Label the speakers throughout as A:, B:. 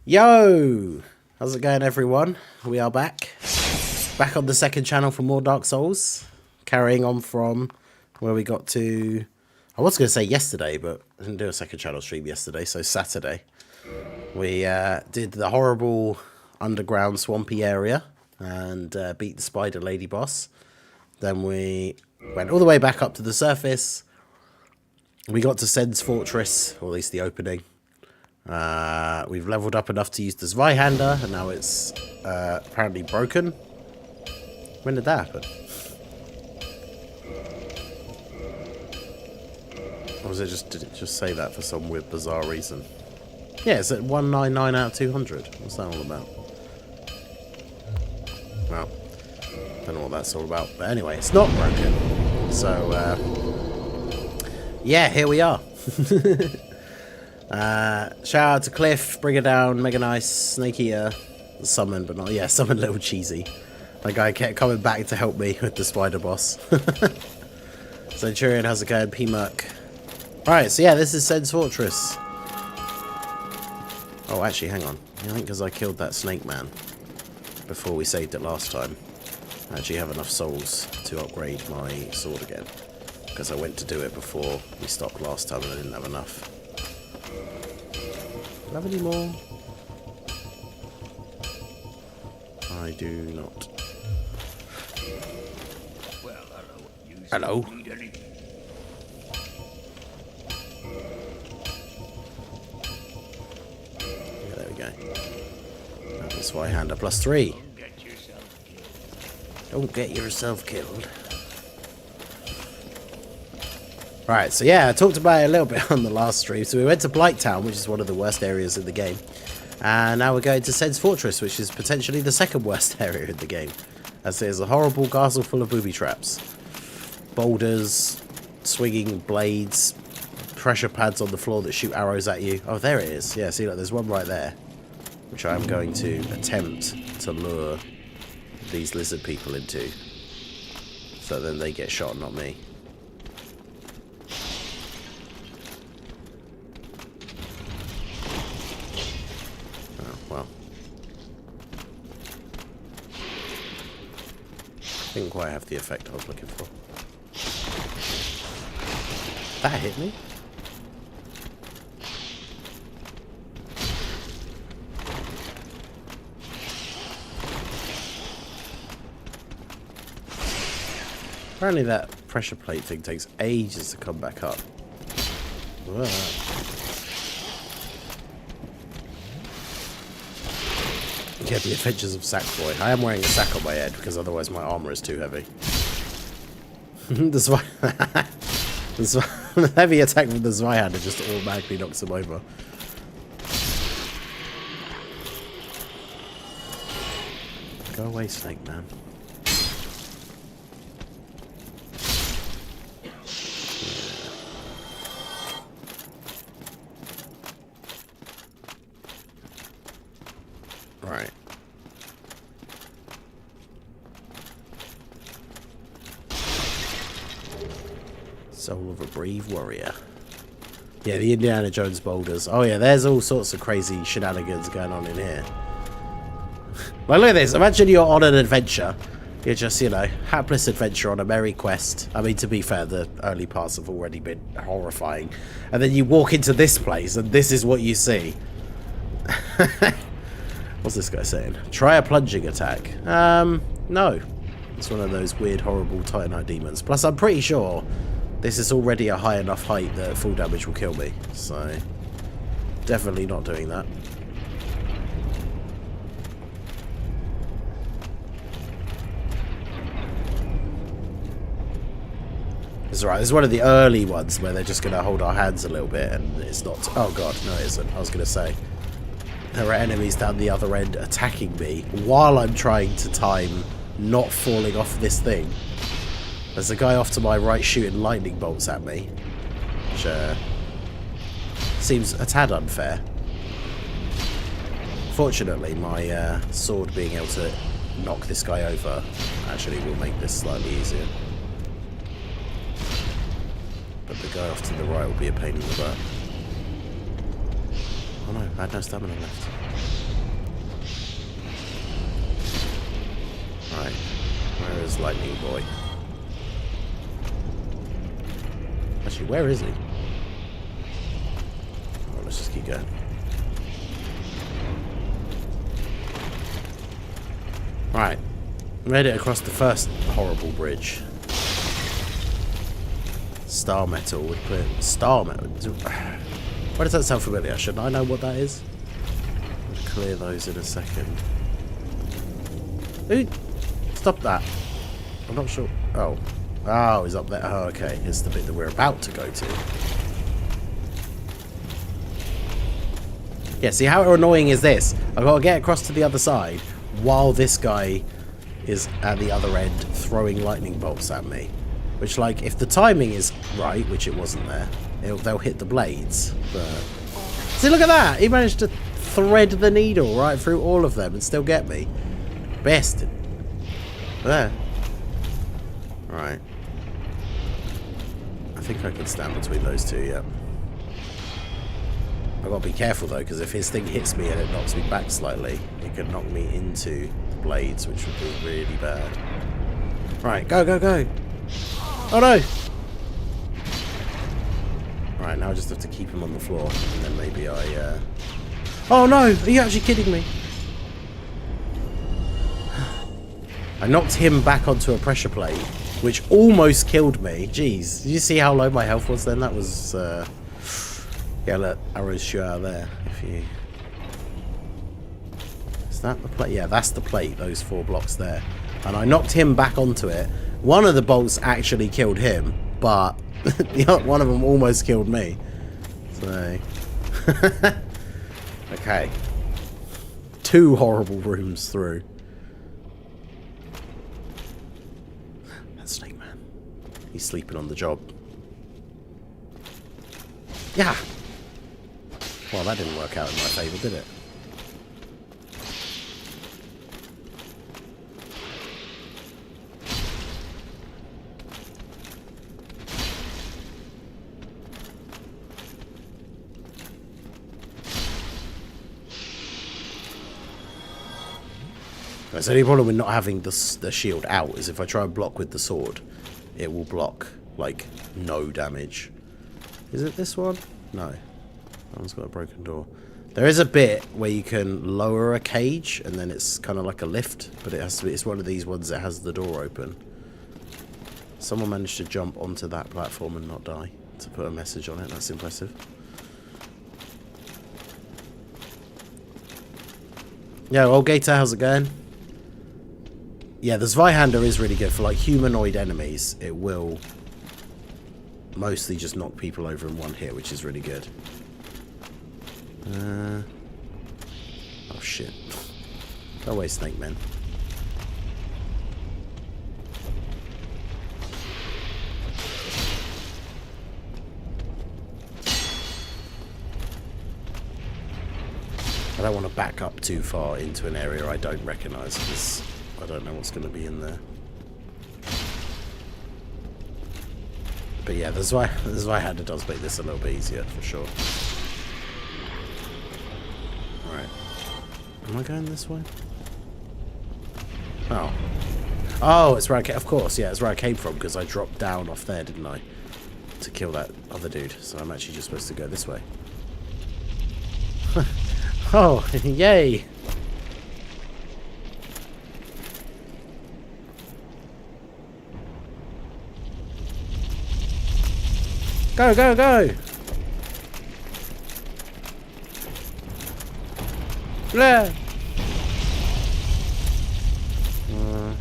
A: Yo! How's it going, everyone? We are back. Back on the second channel for more Dark Souls. Carrying on from where we got to... I was going to say yesterday, but I didn't do a second channel stream yesterday, so Saturday. We did the horrible underground swampy area and beat the spider lady boss. Then we went all the way back up to the surface. We got to SEN'S fortress, or at least the opening. We've leveled up enough to use the Zweihander, and now it's apparently broken. When did that happen? Or was it just, did it just say that for some weird bizarre reason? Yeah, it's at 199 out of 200. What's that all about? Well, don't know what that's all about. But anyway, it's not broken. So, yeah, here we are. Shout out to Cliff, Bring Her Down, Mega Nice, Snakey summon, but not, yeah, summon Little Cheesy. That guy kept coming back to help me with the spider boss. Centurion, how's it going? P-Merc. Alright, so yeah, this is SEN'S fortress. Oh, actually, hang on. I think because I killed that snake man before we saved it last time, I actually have enough souls to upgrade my sword again. Because I went to do it before we stopped last time and I didn't have enough. Do I have any more? I do not.
B: Well,
A: hello. Yeah, there we go. That's Zweihander +3. Don't get yourself killed. Right, so yeah, I talked about it a little bit on the last stream. So we went to Blighttown, which is one of the worst areas in the game. And now we're going to SEN'S Fortress, which is potentially the second worst area in the game. As there's a horrible castle full of booby traps. Boulders, swinging blades, pressure pads on the floor that shoot arrows at you. Oh, there it is. Yeah, see, look, there's one right there. Which I'm going to attempt to lure these lizard people into. So then they get shot, not me. Well, didn't quite have the effect I was looking for. That hit me? Apparently that pressure plate thing takes ages to come back up. Whoa. Yeah, the Adventures of Sackboy. I am wearing a sack on my head because otherwise my armor is too heavy. The heavy attack from the Zweihander just automatically knocks him over. Go away, snake man. Right. Soul of a brave warrior. Yeah, the Indiana Jones boulders. Oh yeah, there's all sorts of crazy shenanigans going on in here. Like, look at this. Imagine you're on an adventure. You're just, you know, hapless adventure on a merry quest. I mean, to be fair, the early parts have already been horrifying. And then you walk into this place and this is what you see. What's this guy saying? Try a plunging attack. No. It's one of those weird, horrible Titanite demons. Plus, I'm pretty sure this is already a high enough height that full damage will kill me. So, definitely not doing that. It's alright. This is one of the early ones where they're just going to hold our hands a little bit and it's not... Oh god, no it isn't. I was going to say. There are enemies down the other end attacking me while I'm trying to time not falling off this thing. There's a guy off to my right shooting lightning bolts at me, which seems a tad unfair. Fortunately, my sword being able to knock this guy over actually will make this slightly easier. But the guy off to the right will be a pain in the butt. Oh no, I had no stamina left. Right. Where is Lightning Boy? Actually, where is he? Oh, let's just keep going. Right. Made it across the first horrible bridge. Star metal would put star metal. Why does that sound familiar? Shouldn't I know what that is? I'll clear those in a second. Ooh, stop that. I'm not sure. Oh. Oh, he's up there. Oh, okay. It's the bit that we're about to go to. Yeah, see how annoying is this? I've got to get across to the other side while this guy is at the other end throwing lightning bolts at me. Which, like, if the timing is right, which it wasn't there, they'll hit the blades. But see, look at that! He managed to thread the needle right through all of them and still get me. Best. There. Right. I think I can stand between those two, yeah. I've got to be careful, though, because if his thing hits me and it knocks me back slightly, it could knock me into the blades, which would be really bad. Right, go, go, go! Oh, no! Right, now I just have to keep him on the floor, and then maybe I, Oh, no! Are you actually kidding me? I knocked him back onto a pressure plate, which almost killed me. Jeez, did you see how low my health was then? That was, yeah, look, arrows shoot out there. If you... Is that the plate? Yeah, that's the plate, those 4 blocks there. And I knocked him back onto it. One of the bolts actually killed him, but one of them almost killed me. So... okay. 2 horrible rooms through. That's Snake Man. He's sleeping on the job. Yeah! Well, that didn't work out in my favour, did it? The only problem with not having the shield out is if I try and block with the sword, it will block, like, no damage. Is it this one? No. That one's got a broken door. There is a bit where you can lower a cage, and then it's kind of like a lift, but it has to be, it's one of these ones that has the door open. Someone managed to jump onto that platform and not die, to put a message on it. That's impressive. Yeah, well, Gator, how's it going? Yeah, the Zweihander is really good for, like, humanoid enemies. It will mostly just knock people over in one hit, which is really good. Oh, shit. Go away, Snake Man. I don't want to back up too far into an area I don't recognise, because I don't know what's going to be in there. But yeah, the Zweihander does make this a little bit easier, for sure. Alright. Am I going this way? Oh. Oh, it's where I came... Of course, yeah, it's where I came from, because I dropped down off there, didn't I? To kill that other dude. So I'm actually just supposed to go this way. Oh, yay! Go, go, go! Blah!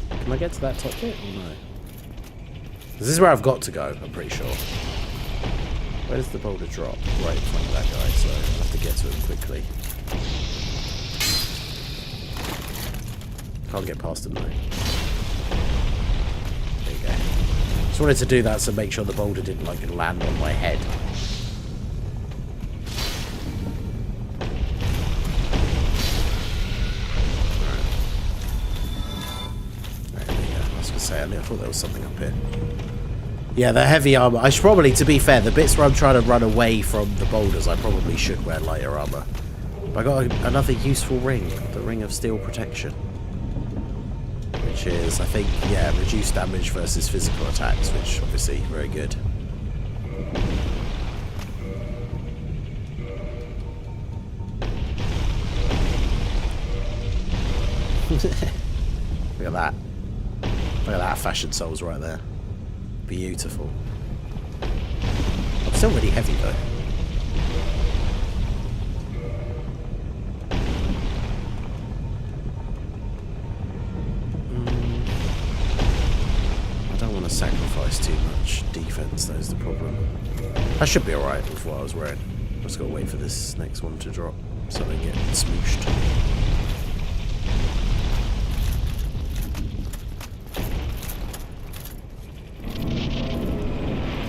A: Can I get to that top bit? Or no? This is where I've got to go, I'm pretty sure. Where does the boulder drop? Right in front of that guy, so I'll have to get to him quickly. Can't get past him though. There you go. Just wanted to do that so make sure the boulder didn't like land on my head. Right. There we go. I was gonna say, I thought there was something up here. Yeah, the heavy armor. I should probably, to be fair, the bits where I'm trying to run away from the boulders, I probably should wear lighter armor. But I got another useful ring, the Ring of Steel Protection. Which which is, I think, yeah, reduced damage versus physical attacks, which obviously very good. Look at that. Look at that fashion souls right there. Beautiful. I'm still really heavy though. I don't want to sacrifice too much defense, though, is the problem. I should be alright with what I was wearing. I've just got to wait for this next one to drop so they get smooshed.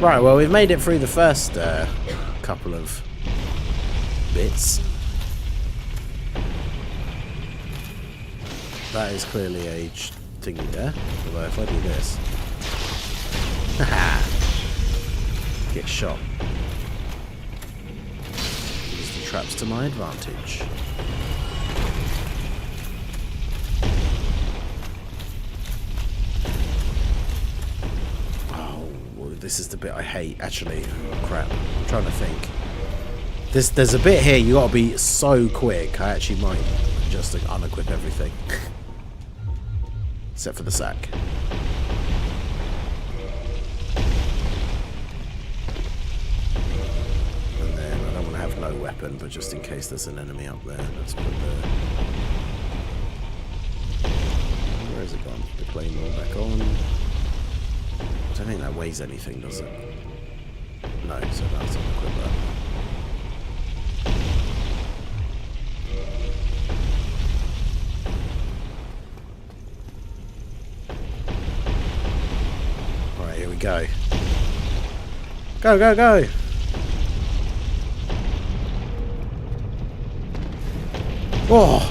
A: Right, well, we've made it through the first couple of bits. That is clearly a thingy there. Although if I do this... Haha! Get shot. Use the traps to my advantage. This is the bit I hate, actually. Oh, crap. I'm trying to think. There's a bit here you gotta be so quick. I actually might just unequip everything. Except for the sack. And then I don't want to have no weapon, but just in case there's an enemy up there, let's put the... Where has it gone? The claymore back on. I don't think that weighs anything, does it? No, so that's unequip that. Alright, here we go. Go, go, go! Oh!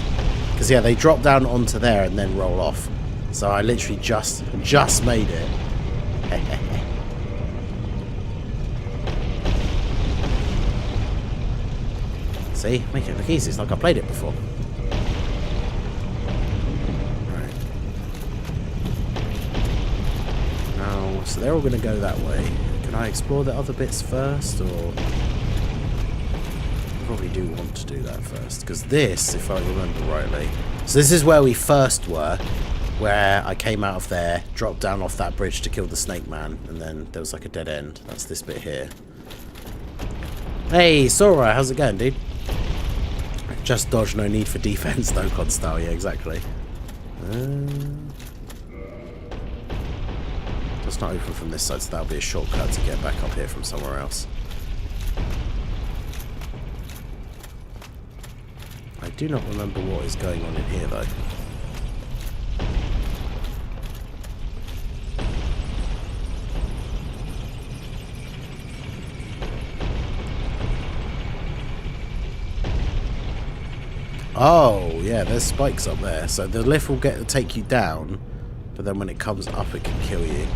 A: Because, yeah, they drop down onto there and then roll off. So I literally just made it. See? Make it look easy. It's like I played it before. Right. Now, so they're all going to go that way. Can I explore the other bits first, or... I probably do want to do that first. Because this, if I remember rightly... So this is where we first were. Where I came out of there, dropped down off that bridge to kill the snake man, and then there was like a dead end. That's this bit here. Hey, Sora, how's it going, dude? Just dodge, no need for defense, though, COD style. Yeah, exactly. It's not open from this side, so that'll be a shortcut to get back up here from somewhere else. I do not remember what is going on in here, though. Oh, yeah, there's spikes up there. So the lift will take you down, but then when it comes up, it can kill you.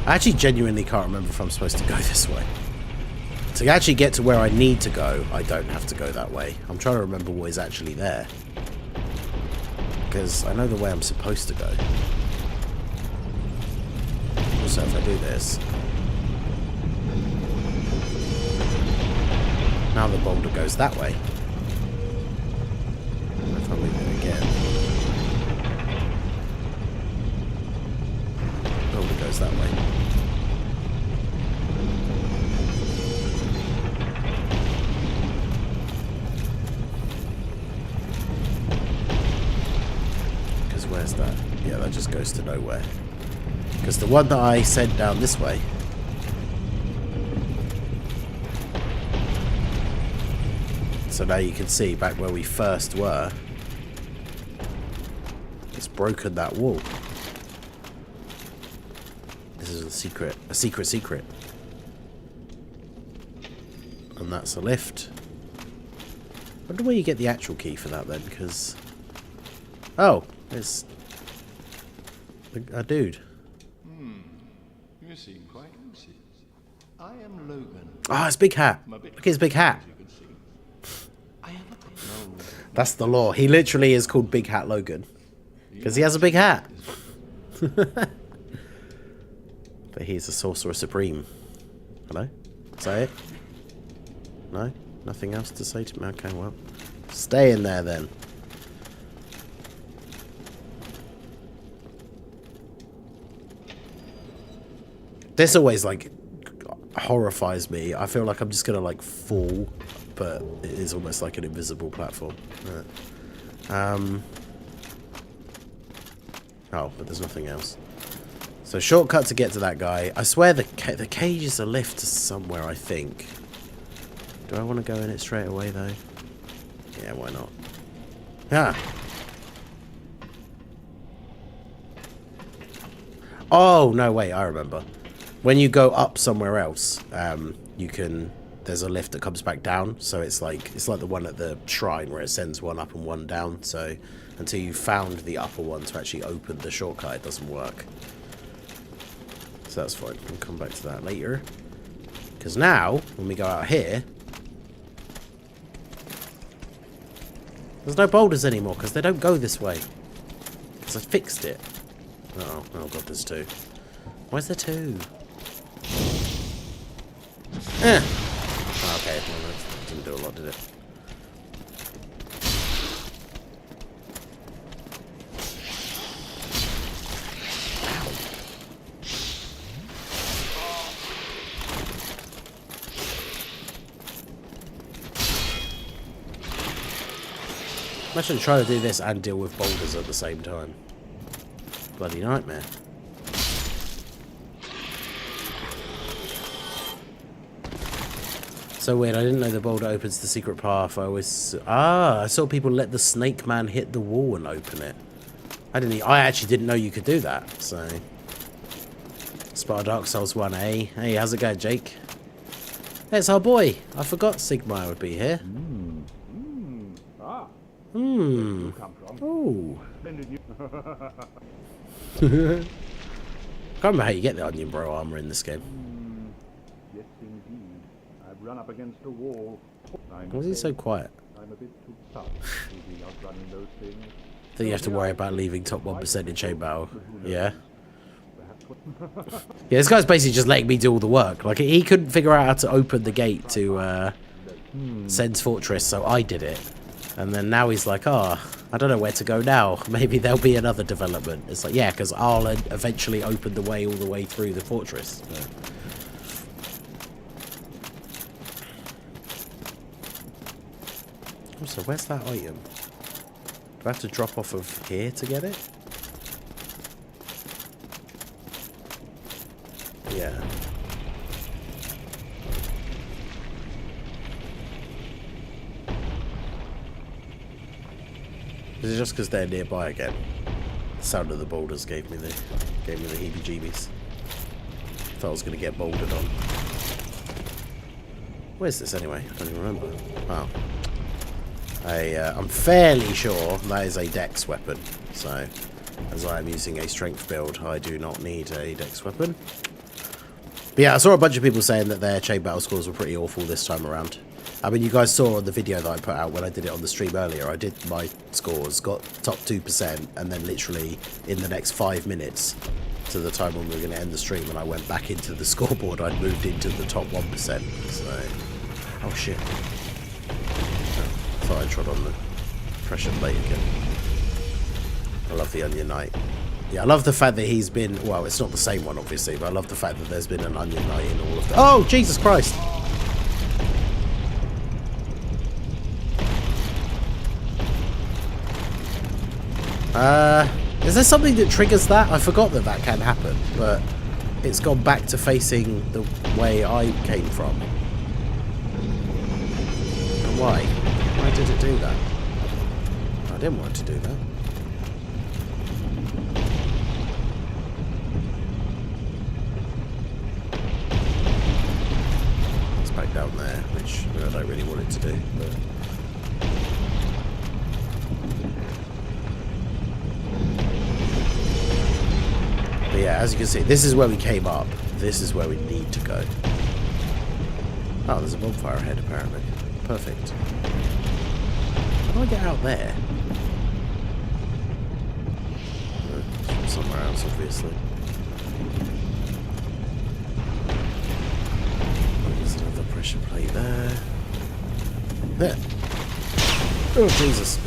A: I actually genuinely can't remember if I'm supposed to go this way. To actually get to where I need to go, I don't have to go that way. I'm trying to remember what is actually there. Because I know the way I'm supposed to go. Also, if I do this... Now the boulder goes that way. If I move it again, boulder goes that way. Because where's that? Yeah, that just goes to nowhere. Because the one that I sent down this way. So now you can see back where we first were. It's broken that wall. This is a secret. A secret. And that's a lift. I wonder where you get the actual key for that then, because... Oh, it's... a dude.
B: You seem quite lucid. I am Logan.
A: Ah, it's Big Hat. Look at his big hat.
B: No.
A: That's the law. He literally is called Big Hat Logan. Because he has a big hat. But he's a Sorcerer Supreme. Hello? Say it? No? Nothing else to say to me? Okay, well. Stay in there then. This always, like, horrifies me. I feel like I'm just gonna, like, fall. But it is almost like an invisible platform. Oh, but there's nothing else. So shortcut to get to that guy. I swear the cage is a lift to somewhere, I think. Do I want to go in it straight away, though? Yeah, why not? Ah! Oh, no, wait, I remember. When you go up somewhere else, you can... There's a lift that comes back down, so it's like the one at the shrine where it sends one up and one down. So until you found the upper one to actually open the shortcut, it doesn't work. So that's fine. We'll come back to that later. Because now, when we go out here, there's no boulders anymore because they don't go this way. Because I fixed it. Oh god, there's two. Why is there two? Eh. Okay, well, that didn't do a lot, did it? Imagine trying to do this and deal with boulders at the same time. Bloody nightmare. So weird, I didn't know the boulder opens the secret path. I saw people let the snake man hit the wall and open it. I actually didn't know you could do that, so. Sparta Dark Souls 1A. Hey, how's it going, Jake? Hey, it's our boy. I forgot Sigmar would be here. Oh. Can't remember how you get the onion bro armor in this game.
C: Yes, indeed. I've run up against a wall.
A: Why is he so quiet?
C: I'm a bit too tough to be outrunning those things.
A: Then you have to worry about leaving top 1% in chain battle. Yeah. Yeah, this guy's basically just letting me do all the work. Like, he couldn't figure out how to open the gate to SEN'S Fortress, so I did it. And then now he's like, oh, I don't know where to go now. Maybe there'll be another development. It's like, yeah, because I'll eventually open the way all the way through the fortress. So where's that item? Do I have to drop off of here to get it? Yeah. Is it just because they're nearby again? The sound of the boulders gave me the heebie-jeebies. Thought I was going to get bouldered on. Where's this anyway? I don't even remember. Oh. I'm fairly sure that is a dex weapon. So, as I am using a strength build, I do not need a dex weapon. But yeah, I saw a bunch of people saying that their chain battle scores were pretty awful this time around. I mean, you guys saw on the video that I put out when I did it on the stream earlier, I did my scores, got top 2%, and then literally in the next 5 minutes to the time when we were going to end the stream, and I went back into the scoreboard, I'd moved into the top 1%. So, oh shit. Thought I trod on the pressure plate again. I love the Onion Knight. Yeah, I love the fact that he's been... Well, it's not the same one, obviously, but I love the fact that there's been an Onion Knight in all of them. Oh, Jesus Christ! Is there something that triggers that? I forgot that that can happen, but it's gone back to facing the way I came from. And why? Why did it do that? I didn't want it to do that. It's back down there, which I don't really want it to do, but... But yeah, as you can see, this is where we came up. This is where we need to go. Oh, there's a bonfire ahead, apparently. Perfect. How do I get out there? from somewhere else, obviously. There's another pressure plate there. There. Oh, Jesus.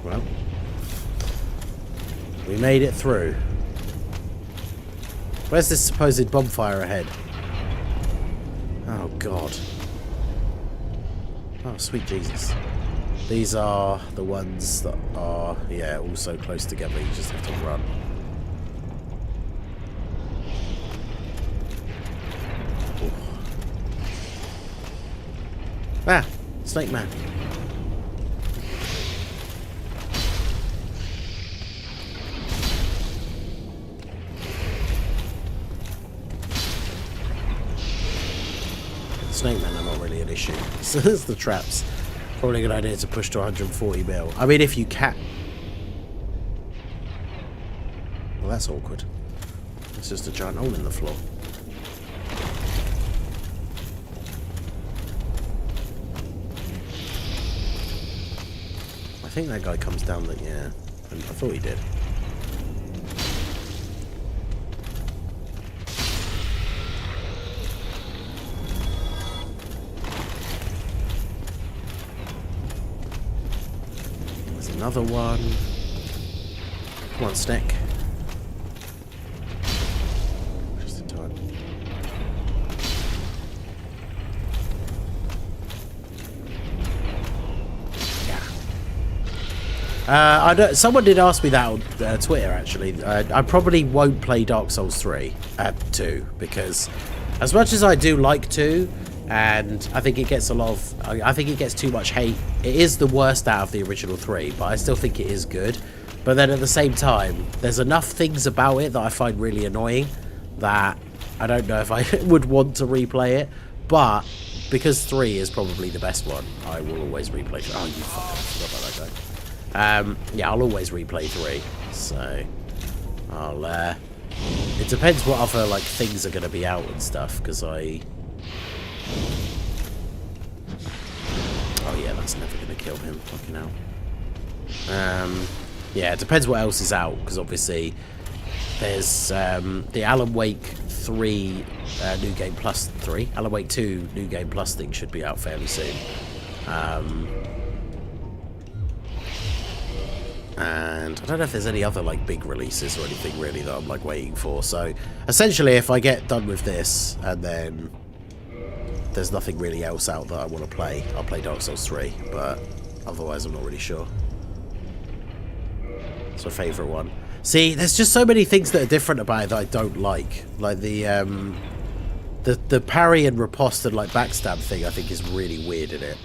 A: Well, we made it through. Where's this supposed bonfire ahead? Oh, God. Oh, sweet Jesus. These are the ones that are, yeah, all so close together, you just have to run. Ooh. Ah! Snake Man. Snake Men are not really an issue. So there's the traps. Probably a good idea to push to 140 mil. I mean, if you can. Well, that's awkward. It's just a giant hole in the floor. I think that guy comes down the... yeah. I thought he did. Another one. Come on, Snake. Just in time. Yeah. Someone did ask me that on Twitter, actually. I probably won't play Dark Souls 2, because as much as I do like 2, and I think it gets a lot of... I think it gets too much hate. It is the worst out of the original 3, but I still think it is good. But then at the same time, there's enough things about it that I find really annoying that I don't know if I would want to replay it. But because 3 is probably the best one, I will always replay 3. Oh, you fucker, I forgot about that guy. Yeah, I'll always replay 3. So, I'll... it depends what other, like, things are going to be out and stuff, because I... oh yeah, that's never going to kill him. Fucking hell. Yeah, it depends what else is out, because obviously there's the Alan Wake 3 New Game Plus 3. Alan Wake 2 New Game Plus thing should be out fairly soon. And I don't know if there's any other like big releases or anything really that I'm like waiting for. So essentially, if I get done with this and then there's nothing really else out that I want to play, I'll play Dark Souls 3, but otherwise I'm not really sure. It's my favourite one. See, there's just so many things that are different about it that I don't like. Like the parry and riposte and like backstab thing I think is really weird in it.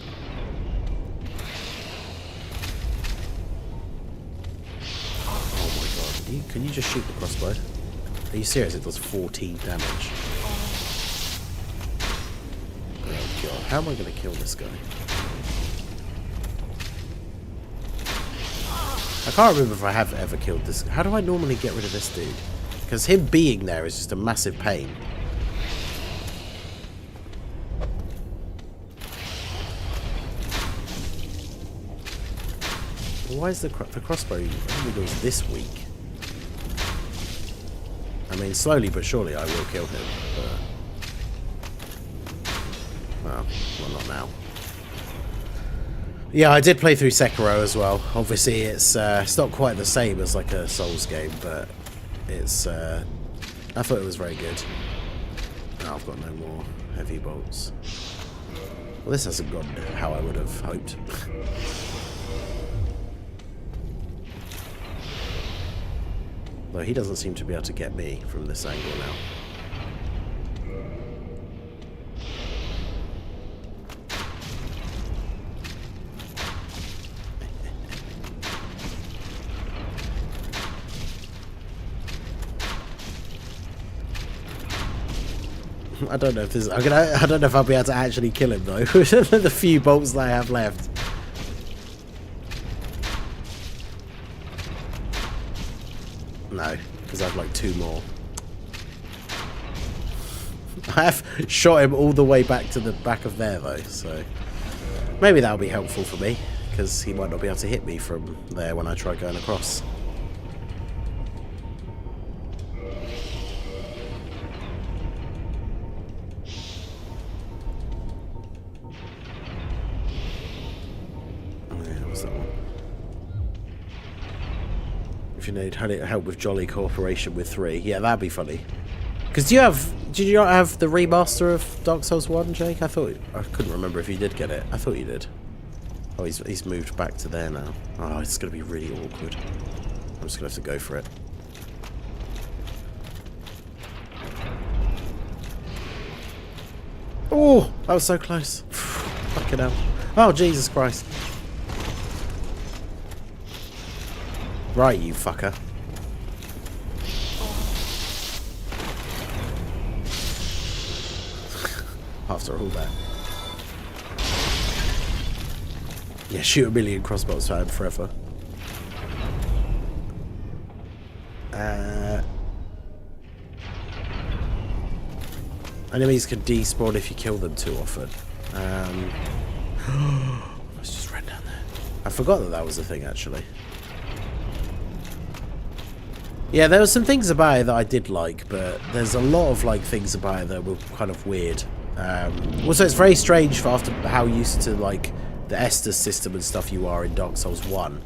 A: Oh my god, can you just shoot the crossbow? Are you serious? It does 14 damage. Oh god, how am I going to kill this guy? I can't remember if I have ever killed this. How do I normally get rid of this dude? Because him being there is just a massive pain. Why is the crossbow only goes this weak? I mean, slowly but surely I will kill him, but... well, not now. Yeah, I did play through Sekiro as well. Obviously, it's not quite the same as like a Souls game, but it's... I thought it was very good. Oh, I've got no more heavy bolts. Well, this hasn't gone how I would have hoped. Though he doesn't seem to be able to get me from this angle now. I don't know if this. I don't know if I'll be able to actually kill him though. The few bolts that I have left. No, because I have like 2 more. I have shot him all the way back to the back of there though, so maybe that'll be helpful for me. because he might not be able to hit me from there when I try going across. If you need help with Jolly cooperation with 3, yeah, that'd be funny. Because did you not have the remaster of Dark Souls 1, Jake? I couldn't remember if you did get it. I thought you did. Oh, he's moved back to there now. Oh, it's going to be really awkward. I'm just going to have to go for it. Oh, that was so close. Fucking hell. Oh, Jesus Christ. Right, you fucker. After all that. Yeah, shoot a million crossbows for him forever. Enemies can despawn if you kill them too often. Let's just run down there. I forgot that was a thing, actually. Yeah, there were some things about it that I did like, but there's a lot of things about it that were kind of weird. Also, it's very strange for after how used to the Estus system and stuff you are in Dark Souls 1,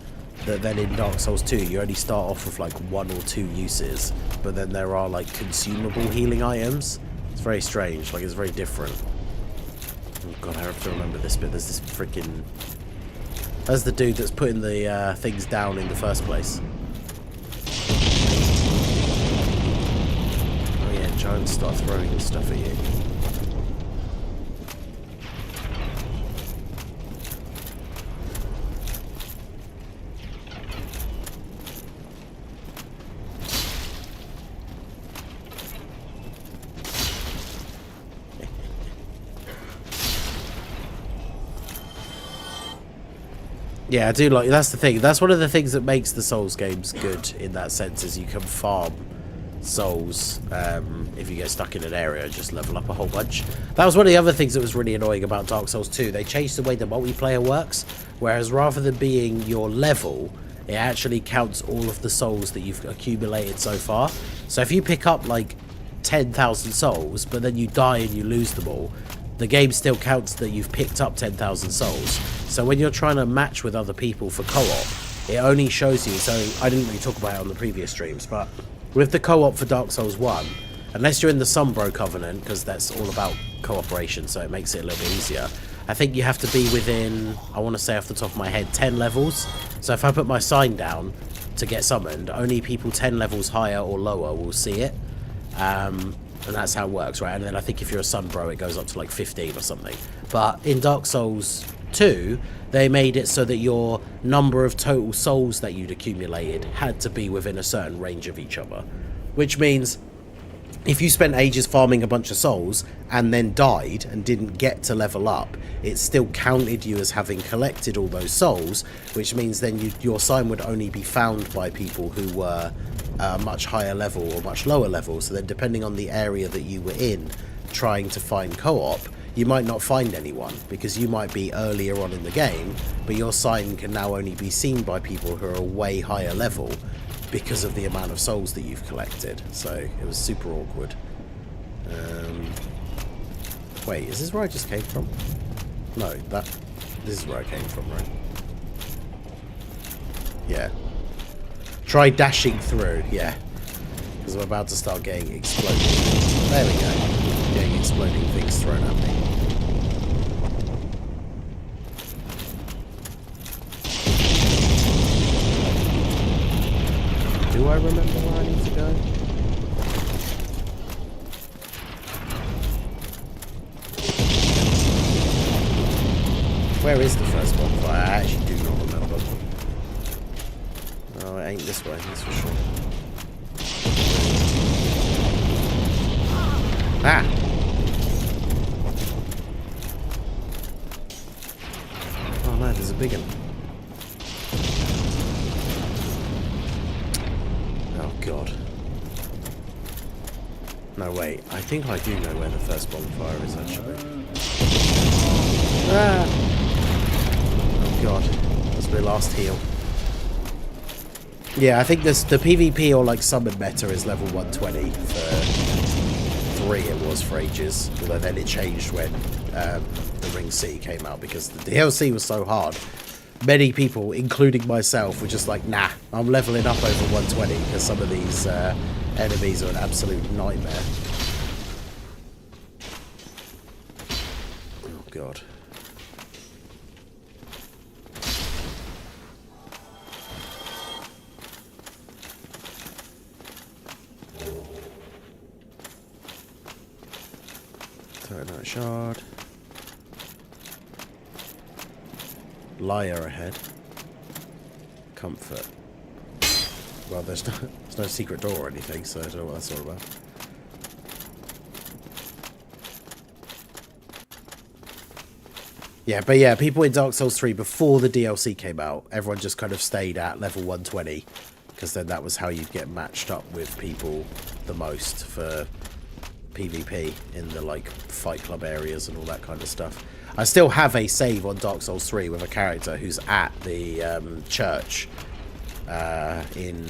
A: that then in Dark Souls 2 you only start off with 1 or 2 uses, but then there are consumable healing items. It's very strange, it's very different. Oh god, I have to remember this bit. There's this freaking... There's the dude that's putting the things down in the first place. Oh yeah, giants start throwing stuff at you. Yeah, I do like... That's the thing. That's one of the things that makes the Souls games good in that sense, is you can farm souls if you get stuck in an area and just level up a whole bunch. That was one of the other things that was really annoying about Dark Souls 2. They changed the way the multiplayer works, whereas rather than being your level, it actually counts all of the souls that you've accumulated so far. So if you pick up 10,000 souls, but then you die and you lose them all, the game still counts that you've picked up 10,000 souls. So when you're trying to match with other people for co-op, it only shows you... So I didn't really talk about it on the previous streams, but with the co-op for Dark Souls 1, unless you're in the Sunbro Covenant, because that's all about cooperation, so it makes it a little bit easier, I think you have to be within, I want to say off the top of my head, 10 levels. So if I put my sign down to get summoned, only people 10 levels higher or lower will see it. And that's how it works, right? And then I think if you're a Sunbro, it goes up to 15 or something. But in Dark Souls 2, they made it so that your number of total souls that you'd accumulated had to be within a certain range of each other. Which means if you spent ages farming a bunch of souls and then died and didn't get to level up, it still counted you as having collected all those souls, which means then your sign would only be found by people who were much higher level or much lower level. So then depending on the area that you were in trying to find co-op, you might not find anyone because you might be earlier on in the game, but your sign can now only be seen by people who are a way higher level because of the amount of souls that you've collected. So it was super awkward. Wait, is this where I just came from? No, this is where I came from, right? Yeah. Try dashing through, yeah. Because I'm about to start getting exploded. There we go. Getting exploding things thrown at me. Do I remember where I need to go? Where is the first bonfire? I actually do not remember. Oh, it ain't this way, that's for sure. Ah! Oh no, there's a big one. Oh god. No, wait. I think I do know where the first bonfire is, actually. Ah! Oh god. my last heal. Yeah, I think this the PvP or like summon meta is level 120 for 3. It was for ages, although then it changed when the Ring City came out because the DLC was so hard. Many people, including myself, were just like, nah, I'm leveling up over 120 because some of these enemies are an absolute nightmare. Oh god. Another shard. Liar ahead. Comfort. Well, there's no secret door or anything, so I don't know what that's all about. Yeah, but yeah, people in Dark Souls 3 before the DLC came out, everyone just kind of stayed at level 120 because then that was how you'd get matched up with people the most for PvP in the like fight club areas and all that kind of stuff. I still have a save on Dark Souls 3 with a character who's at the church in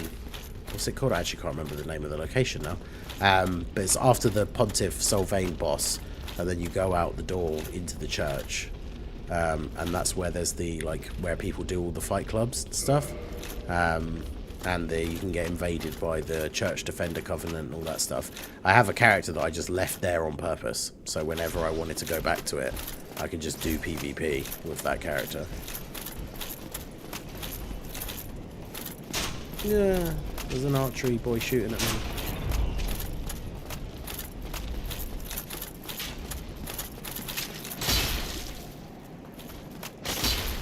A: what's it called? I actually can't remember the name of the location now. But it's after the Pontiff Sylvain boss, and then you go out the door into the church, and that's where there's the like where people do all the fight clubs and stuff. And you can get invaded by the Church Defender Covenant and all that stuff. I have a character that I just left there on purpose, so whenever I wanted to go back to it, I can just do PvP with that character. Yeah, there's an archery boy shooting at me.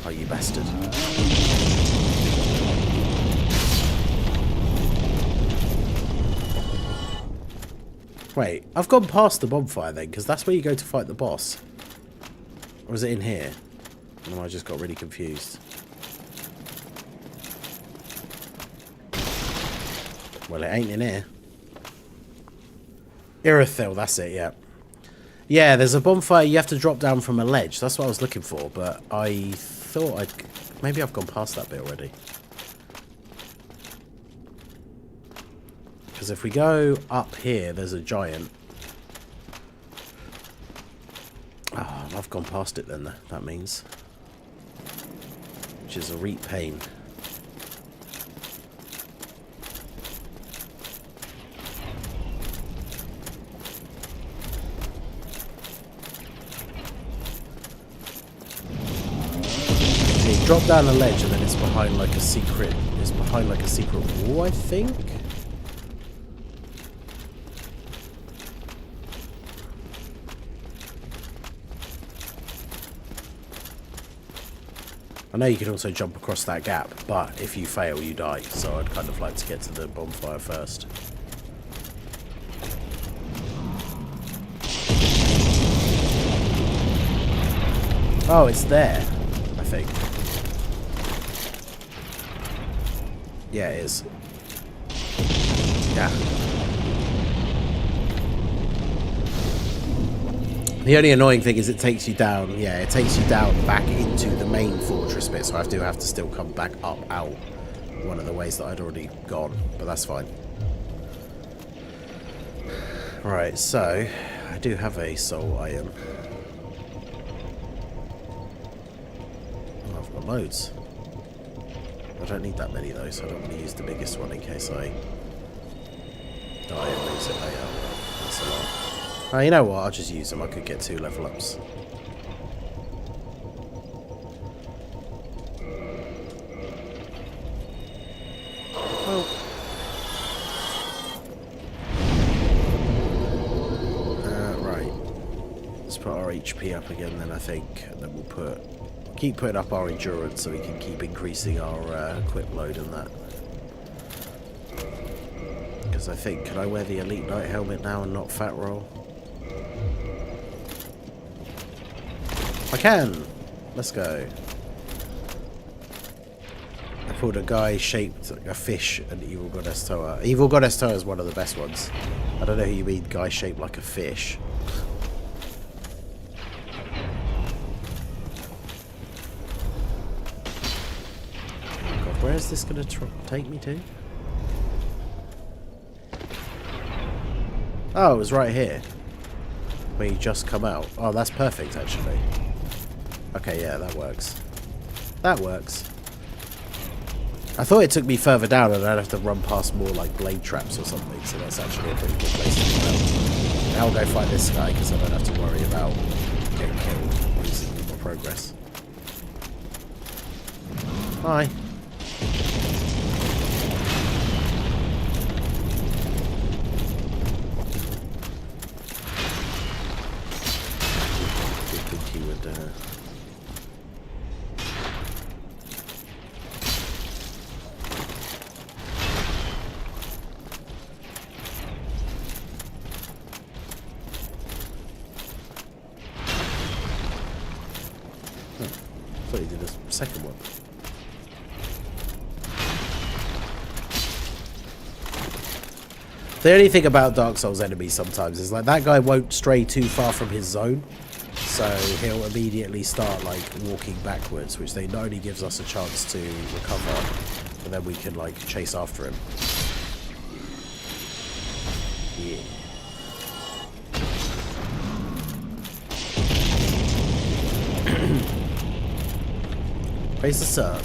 A: Oh, you bastard. Wait, I've gone past the bonfire then, because that's where you go to fight the boss. Or is it in here? No, I just got really confused. Well, it ain't in here. Irithyll, that's it, yeah. Yeah, there's a bonfire you have to drop down from a ledge. That's what I was looking for, but I thought maybe I've gone past that bit already. Because if we go up here, there's a giant. Oh, I've gone past it then, that means. Which is a reet pain. You drop down a ledge and then it's behind like a secret. It's behind like a secret wall, I think. I know you can also jump across that gap, but if you fail, you die. So I'd kind of like to get to the bonfire first. Oh, it's there, I think. Yeah, it is. Yeah. The only annoying thing is it takes you down, yeah, it takes you down back into the main fortress bit, so I do have to still come back up out one of the ways that I'd already gone, but that's fine. Right, so I do have a soul iron. Oh, I've got loads. I don't need that many though, so I don't want to use the biggest one in case I die and lose it later. That's a lot. Oh, you know what? I'll just use them. I could get 2 level ups. Oh. Right. Let's put our HP up again then, I think. And then we'll keep putting up our endurance so we can keep increasing our equip load and that. Because I think, can I wear the Elite Knight helmet now and not Fat Roll? I can! Let's go. I pulled a guy shaped like a fish and Evil Goddess Toa. Evil Goddess Toa is one of the best ones. I don't know who you mean guy shaped like a fish. Where's this going to take me to? Oh, it was right here. Where you just come out. Oh, that's perfect, actually. Okay, yeah, that works. That works. I thought it took me further down and I'd have to run past more, like, blade traps or something, so that's actually a pretty good place to go. Now I'll go fight this guy, because I don't have to worry about getting killed or losing more progress. Hi. You'd think he would, I thought he did a second one. The only thing about Dark Souls enemies sometimes is like that guy won't stray too far from his zone, so he'll immediately start like walking backwards, which then not only gives us a chance to recover, but then we can like chase after him. Yeah. Raise the sub.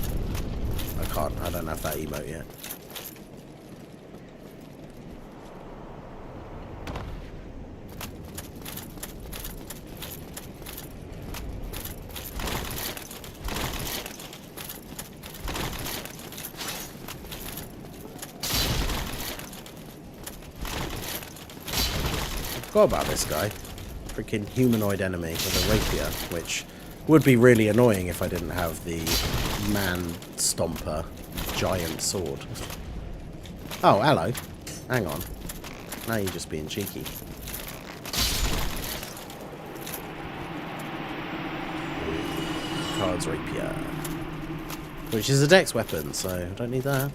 A: I don't have that emote yet. Forgot about this guy. Freaking humanoid enemy with a rapier, which would be really annoying if I didn't have the man stomper giant sword. Oh, hello. Hang on. Now you're just being cheeky. Cards rapier. Which is a dex weapon, so I don't need that.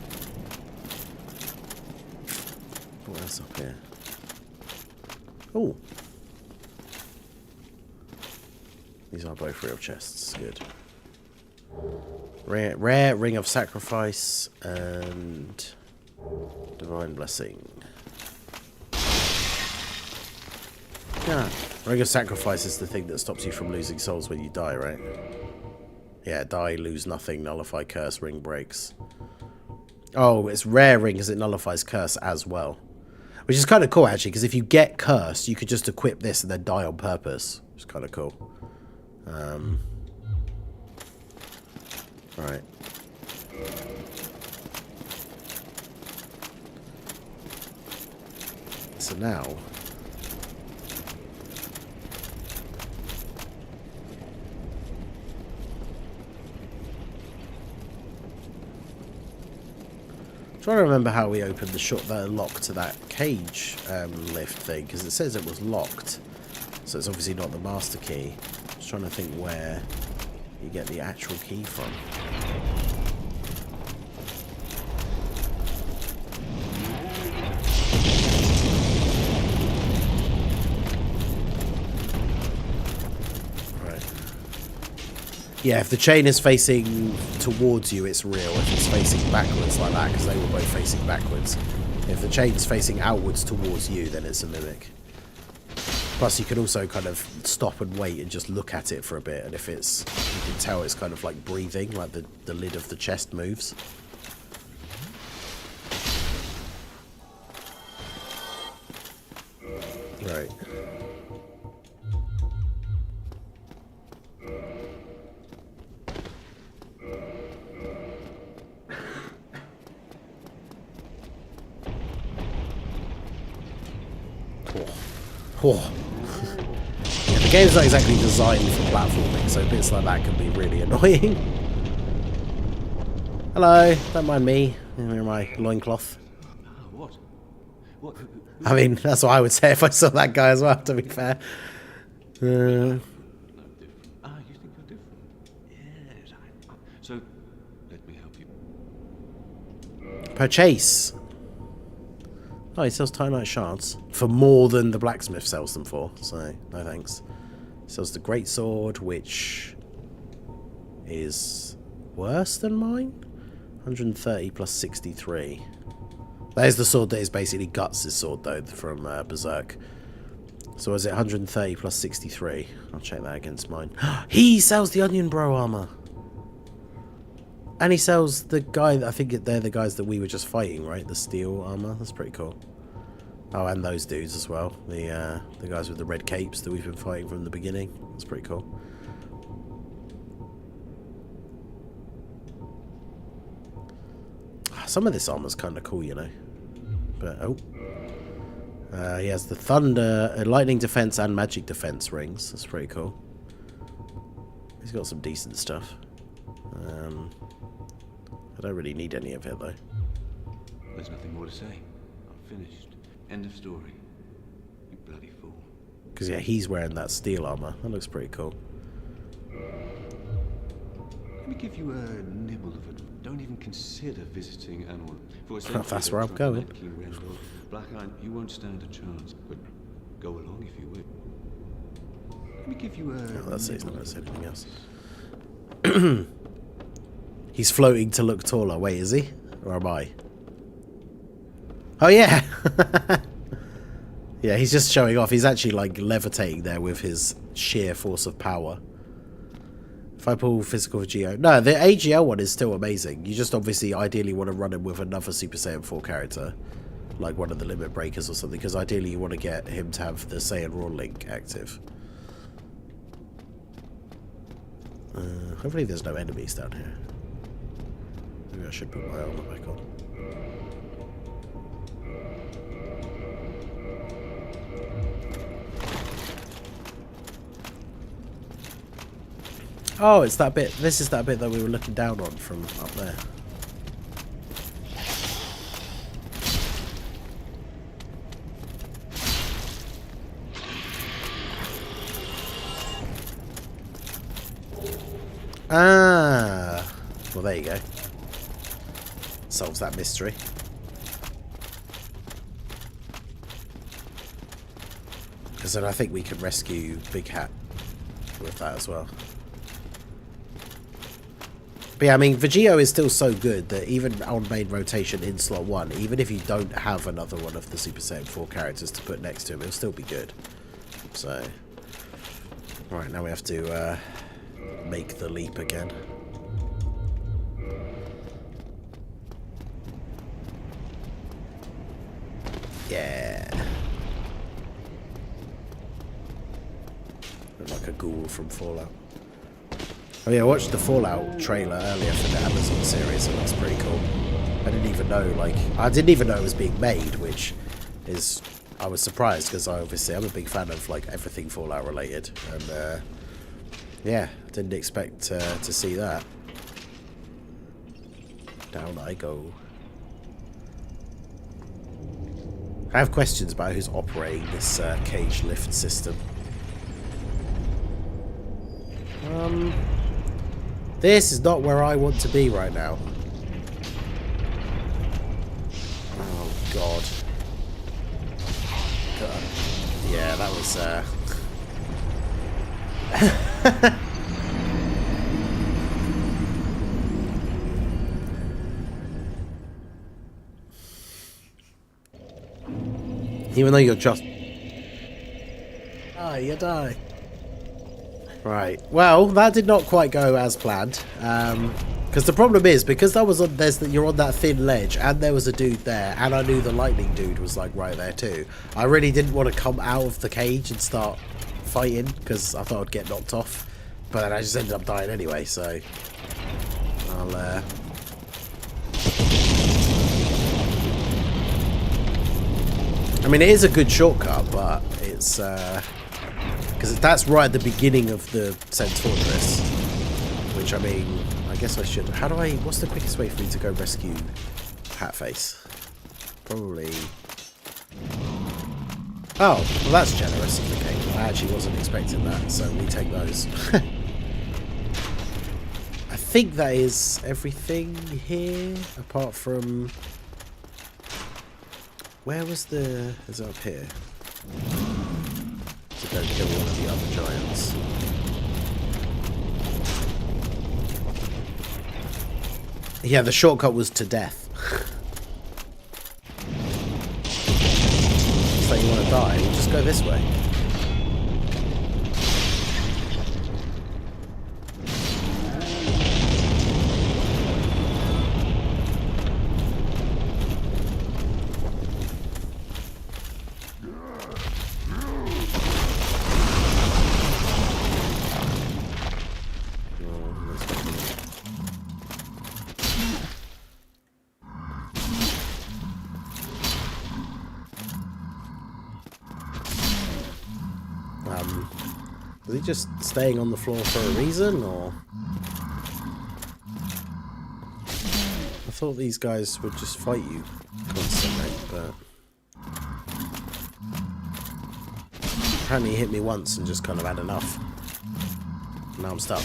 A: What else up here? Oh. These are both real chests. Good. Rare Ring of Sacrifice and Divine Blessing. Yeah. Ring of Sacrifice is the thing that stops you from losing souls when you die, right? Yeah, die, lose nothing, nullify curse, ring breaks. Oh, it's rare ring because it nullifies curse as well. Which is kind of cool, actually, because if you get cursed, you could just equip this and then die on purpose. It's kind of cool. Alright. So now... I'm trying to remember how we opened the lock to that cage lift thing, because it says it was locked. So it's obviously not the master key. Just trying to think where you get the actual key from. Right. Yeah, if the chain is facing towards you, it's real. If it's facing backwards like that, because they were both facing backwards. If the chain's facing outwards towards you, then it's a mimic. Plus, you can also kind of stop and wait and just look at it for a bit, and if it's, you can tell it's kind of like breathing, like the lid of the chest moves. Right. Oh. Yeah, the game's not exactly designed for platforming, so bits like that can be really annoying. Hello, don't mind me. Here's my loincloth.
B: What? What?
A: I mean, that's what I would say if I saw that guy as well, to be fair.
B: No different. Ah, you think you're different? Yes. So, let me help you.
A: Purchase. Oh, he sells Titanite shards for more than the blacksmith sells them for, so no thanks. Sells the greatsword, which is worse than mine. 130 plus 63. That is the sword that is basically Guts' sword, though, from Berserk. So is it 130 plus 63? I'll check that against mine. He sells the Onion Bro armor! And he sells the guy, I think they're the guys that we were just fighting, right? The steel armor. That's pretty cool. Oh, and those dudes as well. The guys with the red capes that we've been fighting from the beginning. That's pretty cool. Some of this armor's kind of cool, you know. But, oh. He has the thunder, lightning defense and magic defense rings. That's pretty cool. He's got some decent stuff. I don't really need any of it, though.
B: There's nothing more to say. I'm finished. End of story. You bloody fool.
A: Because, yeah, he's wearing that steel armor. That looks pretty cool.
B: Let me give you a nibble of advice. Don't even consider visiting Anor.
A: That's where I'm going.
B: Black Iron, you won't stand a chance, but go along if you will. Let me give you a...
A: Oh, that's it. He's not going to say anything else. He's floating to look taller. Wait, is he? Or am I? Oh, yeah! Yeah, he's just showing off. He's actually, like, levitating there with his sheer force of power. If I pull physical for Geo... No, the AGL one is still amazing. You just obviously ideally want to run him with another Super Saiyan 4 character. Like one of the Limit Breakers or something. Because ideally you want to get him to have the Saiyan Raw link active. Hopefully there's no enemies down here. Maybe I should put my armor back on. Oh, it's that bit. This is that bit that we were looking down on from up there. Ah. Well, there you go. Solves that mystery. Because then I think we can rescue Big Hat with that as well. But yeah, I mean, Vegito is still so good that even on main rotation in slot 1, even if you don't have another one of the Super Saiyan 4 characters to put next to him, it'll still be good. So, right, now we have to make the leap again. Yeah. Look like a ghoul from Fallout. Oh yeah, I watched the Fallout trailer earlier for the Amazon series. It looks pretty cool. I didn't even know it was being made, which is... I was surprised because I'm a big fan of like everything Fallout related. And yeah, didn't expect to see that. Down I go. I have questions about who's operating this cage lift system. This is not where I want to be right now. Oh, God. God. Yeah, that was, Even though you're just... Die, you die. Right. Well, that did not quite go as planned. Because the problem is, because I was on you're on that thin ledge, and there was a dude there, and I knew the lightning dude was like right there too. I really didn't want to come out of the cage and start fighting because I thought I'd get knocked off. But then I just ended up dying anyway. So I'll. I mean, it is a good shortcut, but it's because that's right at the beginning of the SEN'S Fortress, which I mean, I guess I should. What's the quickest way for me to go rescue Hatface? Probably. Oh, well, that's generous of the game. I actually wasn't expecting that, so we take those. I think that is everything here, apart from. Where was the... Is it up here? To go kill one of the other giants. Yeah, the shortcut was to death. So you want to die, we'll just go this way. Is he just staying on the floor for a reason, or? I thought these guys would just fight you constantly, but apparently he hit me once and just kind of had enough. Now I'm stuck.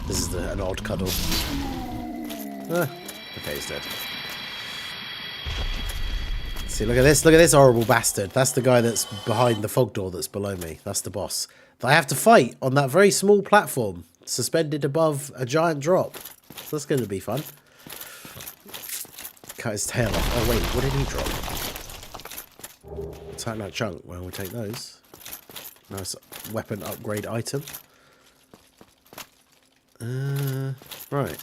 A: This is an odd cuddle. Okay, he's dead. See, look at this horrible bastard. That's the guy that's behind the fog door that's below me. That's the boss. I have to fight on that very small platform, suspended above a giant drop. So that's going to be fun. Cut his tail off. Oh wait, what did he drop? Attack that chunk. Well, we'll take those. Nice weapon upgrade item. Right.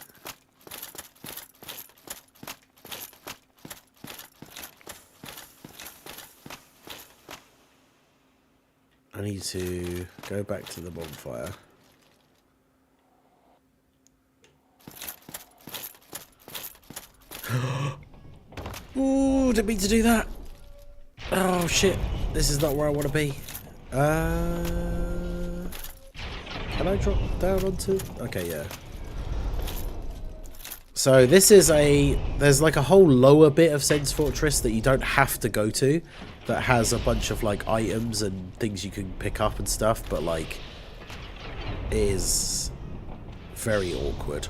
A: I need to go back to the bonfire. Ooh, didn't mean to do that. Oh shit, this is not where I want to be. Can I drop down onto? Okay, yeah. So this is there's like a whole lower bit of SEN'S Fortress that you don't have to go to, that has a bunch of like items and things you can pick up and stuff, but like is very awkward.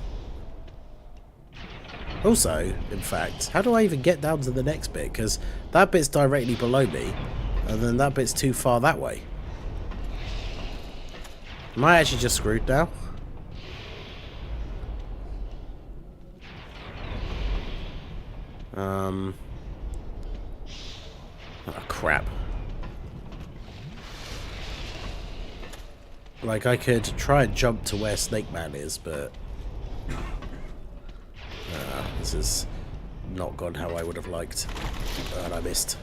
A: Also, in fact, how do I even get down to the next bit? Because that bit's directly below me, and then that bit's too far that way. Am I actually just screwed now? Oh crap. Like, I could try and jump to where Snake Man is, but this has not gone how I would have liked. And I missed.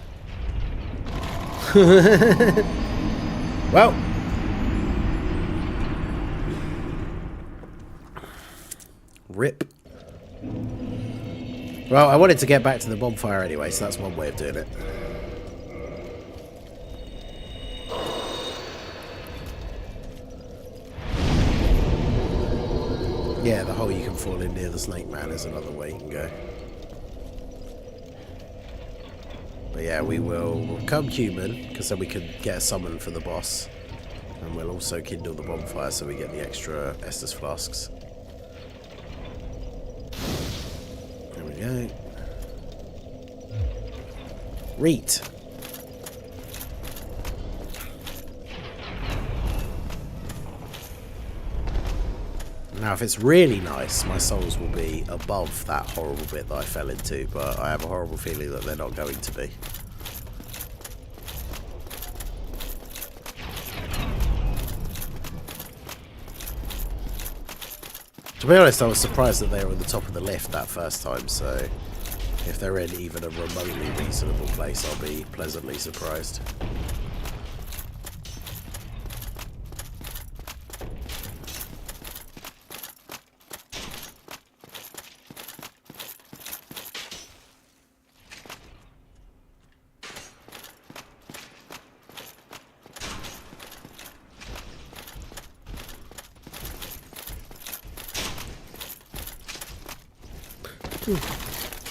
A: Well, rip. Well, I wanted to get back to the bonfire anyway, so that's one way of doing it. Yeah, the hole you can fall in near the Snake Man is another way you can go. But yeah, we'll become human, because then we can get a summon for the boss. And we'll also kindle the bonfire so we get the extra Estus flasks. There we go. Reet. Now, if it's really nice, my souls will be above that horrible bit that I fell into, but I have a horrible feeling that they're not going to be. To be honest, I was surprised that they were at the top of the lift that first time, so if they're in even a remotely reasonable place, I'll be pleasantly surprised.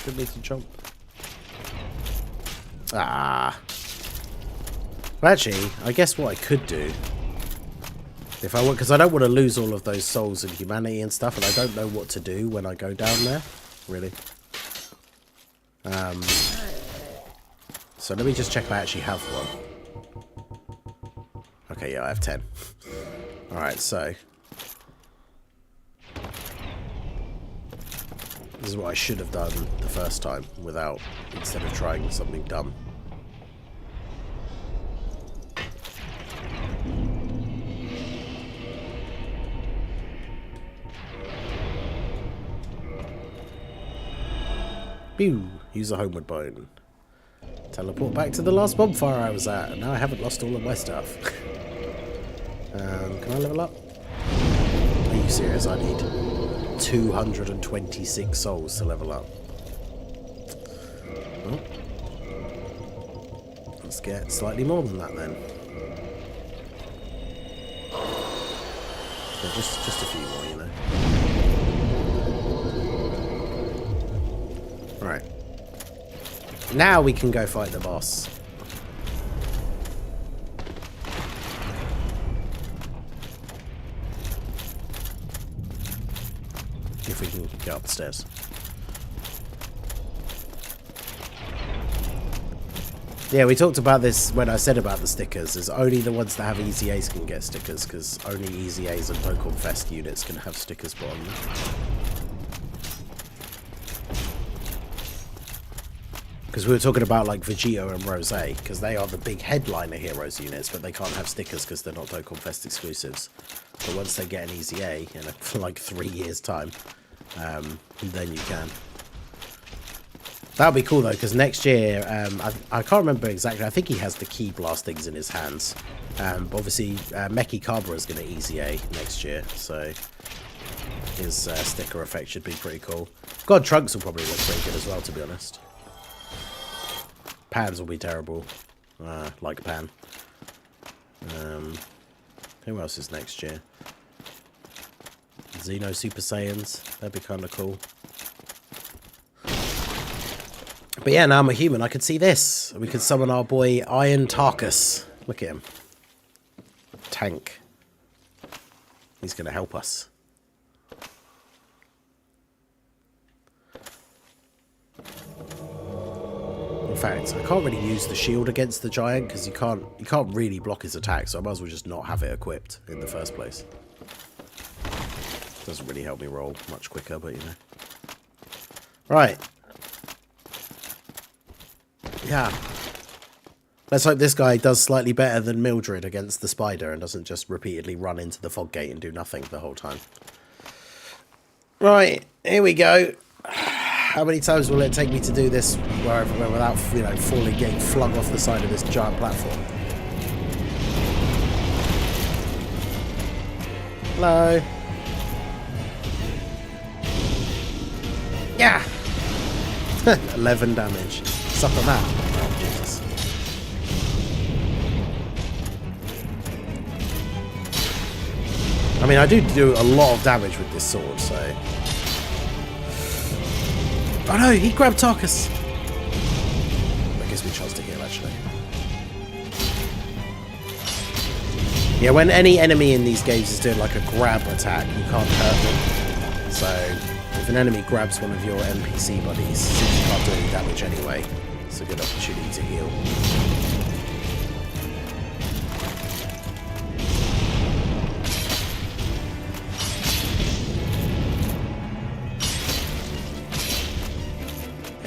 A: Didn't need to jump. Ah. Well, actually, I guess what I could do, if I want, because I don't want to lose all of those souls and humanity and stuff, and I don't know what to do when I go down there, really. So let me just check if I actually have one. Okay, yeah, I have 10. Alright, so This is what I should have done the first time instead of trying something dumb. Pew! Use a homeward bone. Teleport back to the last bonfire I was at, and now I haven't lost all of my stuff. Can I level up? Are you serious? I need 226 souls to level up. Well, let's get slightly more than that then. So just a few more, you know. Right. Now we can go fight the boss. If we can get up the stairs. Yeah, we talked about this when I said about the stickers. Is only the ones that have easy A's can get stickers, because only easy A's and Pokemon Fest units can have stickers put on them. Because we were talking about like Vegito and Rose, because they are the big headliner Heroes units, but they can't have stickers because they're not Dokkan Fest exclusives. But once they get an easy A in like 3 years' time, then you can. That would be cool though, because next year, I can't remember exactly, I think he has the Key Blast things in his hands. But obviously, Meki Cabra is going to easy A next year, so his sticker effect should be pretty cool. God, Trunks will probably look pretty good as well, to be honest. Pans will be terrible. Like Pan. Who else is next year? Xeno Super Saiyans. That'd be kind of cool. But yeah, now I'm a human. I could see this. We could summon our boy Iron Tarkus. Look at him. Tank. He's going to help us. In fact, I can't really use the shield against the giant because you can't really block his attack, so I might as well just not have it equipped in the first place. Doesn't really help me roll much quicker, but you know. Right. Yeah. Let's hope this guy does slightly better than Mildred against the spider and doesn't just repeatedly run into the fog gate and do nothing the whole time. Right, here we go. How many times will it take me to do this without, you know, getting flung off the side of this giant platform? Hello. Yeah. 11 damage. Suck on that. Oh, Jesus. I mean, I do a lot of damage with this sword, so... Oh no, he grabbed Tarkus. That gives me a chance to heal, actually. Yeah, when any enemy in these games is doing like a grab attack, you can't hurt them. So, if an enemy grabs one of your NPC buddies, since you can't do any damage anyway, it's a good opportunity to heal.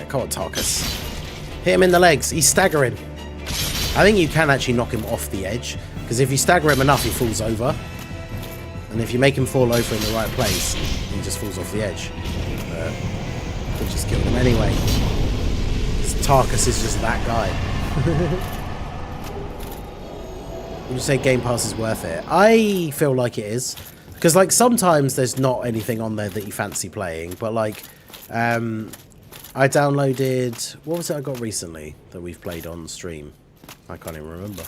A: Come on, Tarkus. Hit him in the legs. He's staggering. I think you can actually knock him off the edge, because if you stagger him enough, he falls over. And if you make him fall over in the right place, he just falls off the edge. We just killed him anyway. Tarkus is just that guy. Would you say Game Pass is worth it? I feel like it is. Because, like, sometimes there's not anything on there that you fancy playing, but, like, I downloaded... What was it I got recently that we've played on stream? I can't even remember.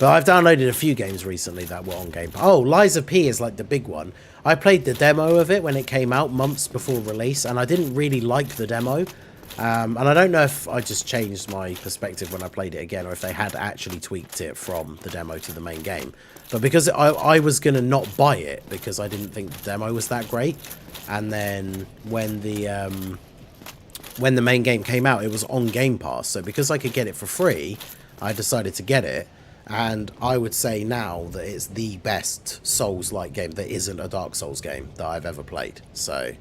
A: But I've downloaded a few games recently that were on Game Pass. Oh, Lies of P is like the big one. I played the demo of it when it came out months before release, and I didn't really like the demo. And I don't know if I just changed my perspective when I played it again, or if they had actually tweaked it from the demo to the main game. But because I was going to not buy it because I didn't think the demo was that great. And then when the main game came out, it was on Game Pass. So because I could get it for free, I decided to get it. And I would say now that it's the best Souls-like game that isn't a Dark Souls game that I've ever played. So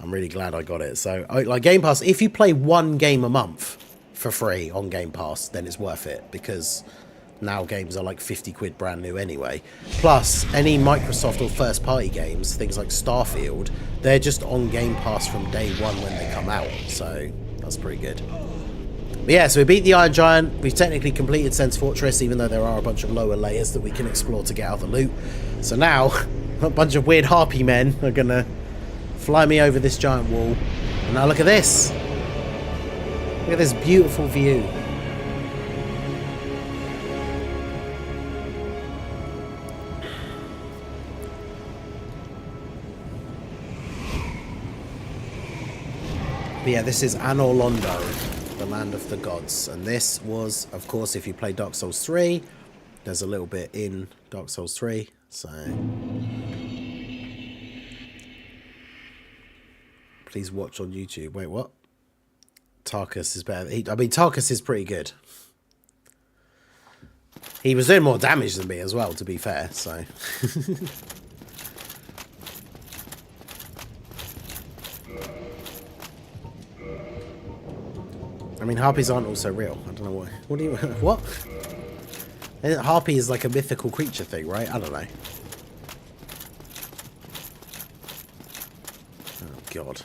A: I'm really glad I got it. So, like Game Pass, if you play one game a month for free on Game Pass, then it's worth it, because now games are like 50 quid brand new anyway. Plus, any Microsoft or first-party games, things like Starfield, they're just on Game Pass from day one when they come out. So, that's pretty good. But yeah, so we beat the Iron Giant. We've technically completed SEN'S Fortress, even though there are a bunch of lower layers that we can explore to get out the loot. So now, a bunch of weird harpy men are going to fly me over this giant wall. And now look at this. Look at this beautiful view. But yeah, this is Anor Londo, the land of the gods. And this was, of course, if you play Dark Souls 3, there's a little bit in Dark Souls 3. So please watch on YouTube. Wait, what? Tarkus is better. I mean, Tarkus is pretty good. He was doing more damage than me as well, to be fair, so. I mean, harpies aren't also real. I don't know why. What do you... What? Harpy is like a mythical creature thing, right? I don't know. Oh, God.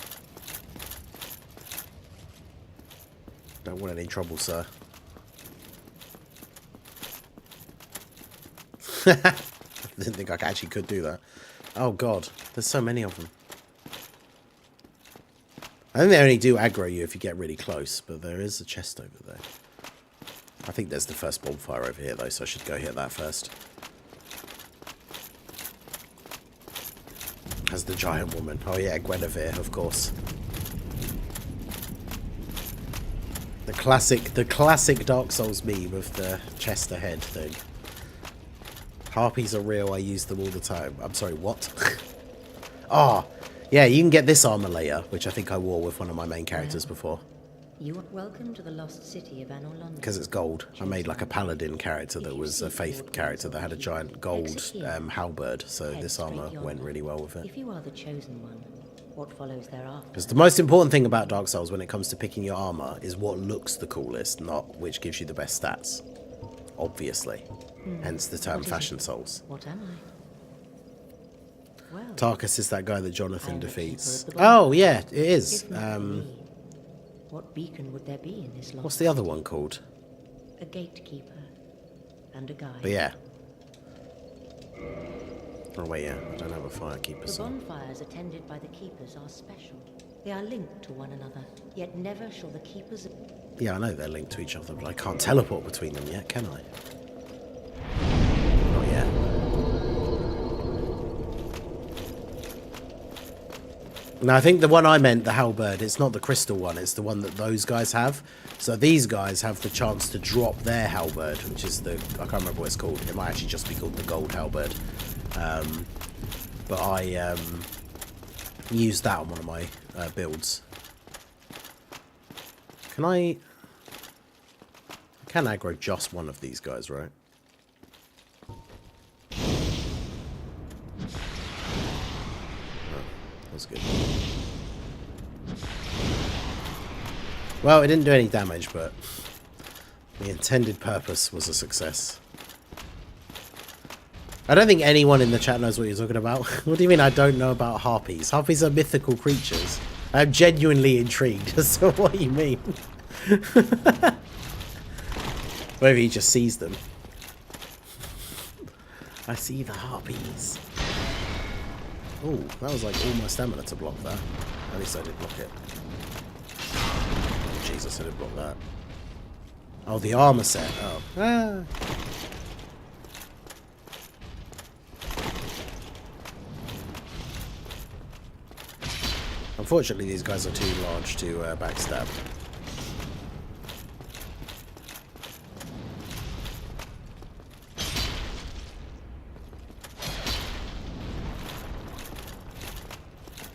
A: Don't want any trouble, sir. I didn't think I actually could do that. Oh, God. There's so many of them. I think they only do aggro you if you get really close, but there is a chest over there. I think there's the first bonfire over here, though, so I should go hit that first. As the giant woman. Oh, yeah, Guinevere, of course. The classic Dark Souls meme of the chest ahead thing. Harpies are real, I use them all the time. I'm sorry, what? Oh, yeah, you can get this armor layer, which I think I wore with one of my main characters before.
D: You are welcome to the lost city of Anor Londo.
A: Because it's gold. I made like a paladin character that was a faith character that had a giant gold halberd, so this armor went really well with it.
D: If you are the chosen one, what follows thereafter?
A: Because the most important thing about Dark Souls when it comes to picking your armor is what looks the coolest, not which gives you the best stats. Obviously. Hence the term Fashion Souls.
D: What am I? Well,
A: Tarkus is that guy that Jonathan
D: I'm the
A: defeats.
D: keeper of the bonfire.
A: Oh, yeah, it is.
D: If not for me, what beacon would there be in this lost
A: What's the other one called?
D: A gatekeeper and a guide.
A: But yeah. Oh, wait, yeah. I don't have a firekeeper,
D: The
A: so...
D: bonfires attended by the keepers are special. They are linked to one another, yet never shall the keepers...
A: Yeah, I know they're linked to each other, but I can't teleport between them yet, can I? Not yet. No, I think the one I meant, the halberd, it's not the crystal one, it's the one that those guys have. So these guys have the chance to drop their halberd, which is the... I can't remember what it's called. It might actually just be called the gold halberd. But I used that on one of my builds. Can I can aggro just one of these guys, right? Oh, that's good. Well, it didn't do any damage, but the intended purpose was a success. I don't think anyone in the chat knows what you're talking about. What do you mean I don't know about harpies? Harpies are mythical creatures. I'm genuinely intrigued as to what you mean. Maybe he just sees them. I see the harpies. Oh, that was like all my stamina to block that. At least I did block it. Oh, Jesus, I did block that. Oh, the armor set. Oh. Ah. Unfortunately, these guys are too large to backstab.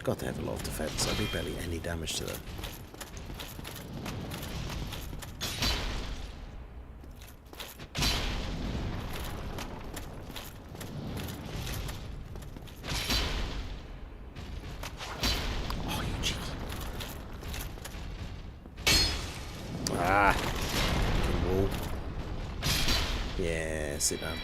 A: God, they have a lot of defense. I do barely any damage to them. Yeah, sit down.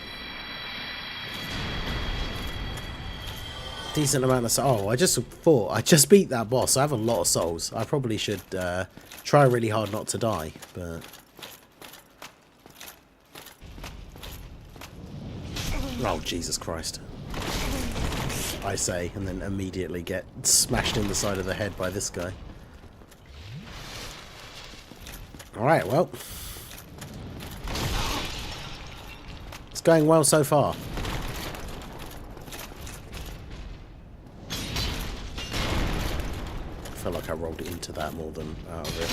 A: Decent amount of souls. Oh, I just thought, I just beat that boss. I have a lot of souls. I probably should try really hard not to die, but... Oh, Jesus Christ. I say, and then immediately get smashed in the side of the head by this guy. Alright, well. It's going well so far. I feel like I rolled into that more than out of it.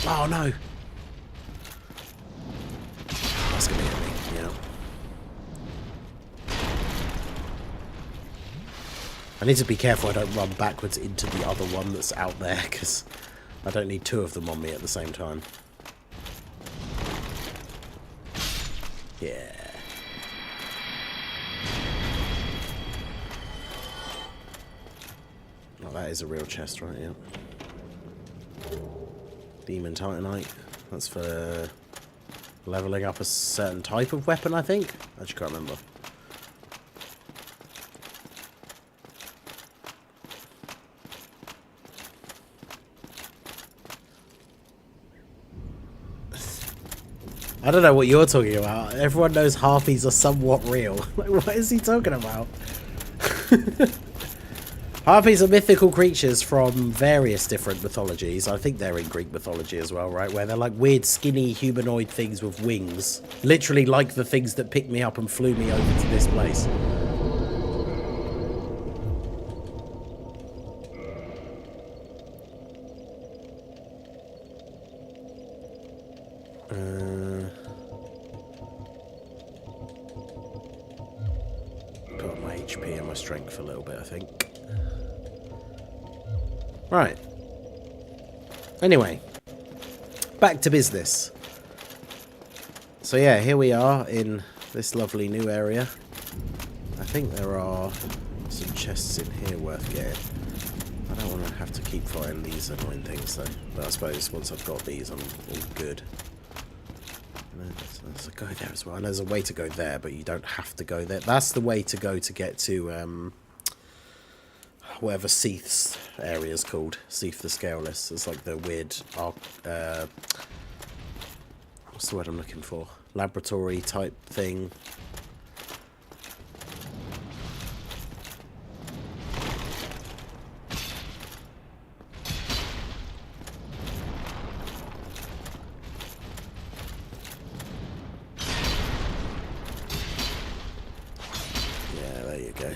A: Oh no! That's gonna hit me, yeah. I need to be careful I don't run backwards into the other one that's out there, because I don't need two of them on me at the same time. Yeah. Oh, that is a real chest, right? Yeah. Demon Titanite. That's for leveling up a certain type of weapon, I think. I just can't remember. I don't know what you're talking about. Everyone knows harpies are somewhat real. Like, what is he talking about? Harpies are mythical creatures from various different mythologies. I think they're in Greek mythology as well, right? Where they're like weird, skinny, humanoid things with wings. Literally like the things that picked me up and flew me over to this place. Put up my HP and my strength a little bit, I think. Right. Anyway, back to business. So yeah, here we are in this lovely new area. I think there are some chests in here worth getting. I don't want to have to keep fighting these annoying things though. But I suppose once I've got these, I'm all good. And there's a go there as well. And there's a way to go there, but you don't have to go there. That's the way to go to get to whatever Seath's area is called. Seath the Scaleless. It's like the weird what's the word I'm looking for? Laboratory type thing. Yeah, there you go.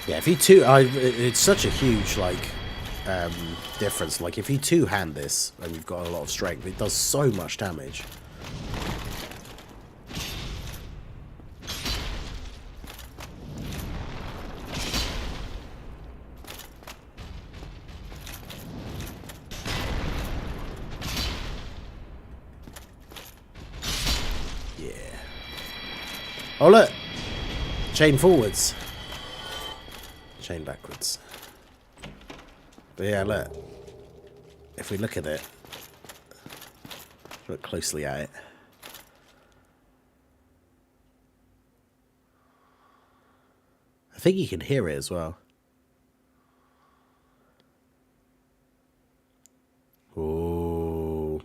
A: Yeah, if you it's such a huge, like, difference. Like, if you two-hand this, and you've got a lot of strength, it does so much damage. Yeah. Oh, look! Chain forwards. Chain backwards. But yeah, look. If we look at it, look closely at it. I think you can hear it as well. Ooh.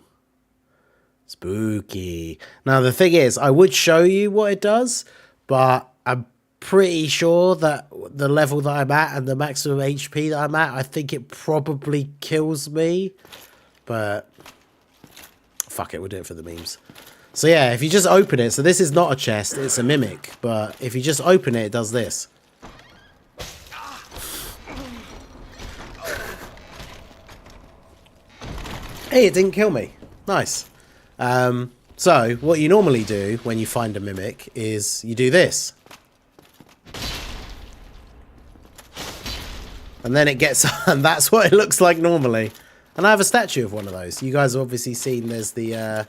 A: Spooky. Now the thing is, I would show you what it does, but I'm pretty sure that the level that I'm at and the maximum HP that I'm at, I think it probably kills me. But fuck it, we'll do it for the memes. So yeah, if you just open it, so this is not a chest, it's a mimic. But if you just open it, it does this. Hey, it didn't kill me. Nice. So what you normally do when you find a mimic is you do this. And then it gets, and that's what it looks like normally. And I have a statue of one of those. You guys have obviously seen there's the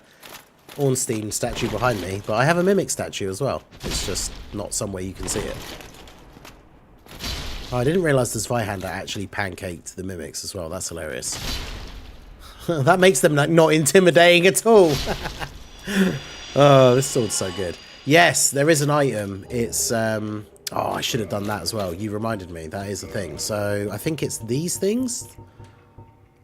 A: Ornstein statue behind me, but I have a Mimic statue as well. It's just not somewhere you can see it. Oh, I didn't realise the Zweihander actually pancaked the Mimics as well. That's hilarious. That makes them like not intimidating at all. Oh, this sword's so good. Yes, there is an item. It's oh, I should have done that as well. You reminded me. That is a thing. So I think it's these things.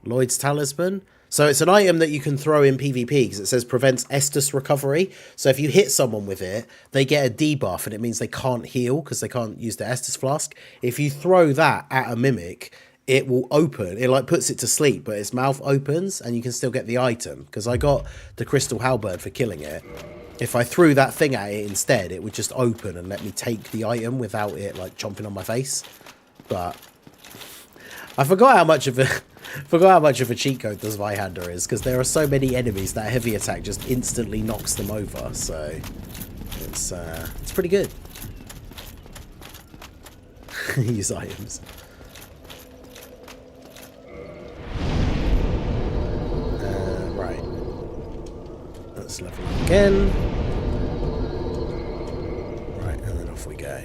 A: Lloyd's Talisman. So it's an item that you can throw in PvP because it says prevents Estus recovery. So if you hit someone with it, they get a debuff and it means they can't heal because they can't use their Estus flask. If you throw that at a Mimic, it will open. It like puts it to sleep, but its mouth opens and you can still get the item. Because I got the Crystal Halberd for killing it. If I threw that thing at it instead, it would just open and let me take the item without it like chomping on my face. But I forgot how much of a cheat code the Zweihander is, because there are so many enemies that heavy attack just instantly knocks them over. So it's pretty good. Use items. Right. Let's level up again. Right, and then off we go.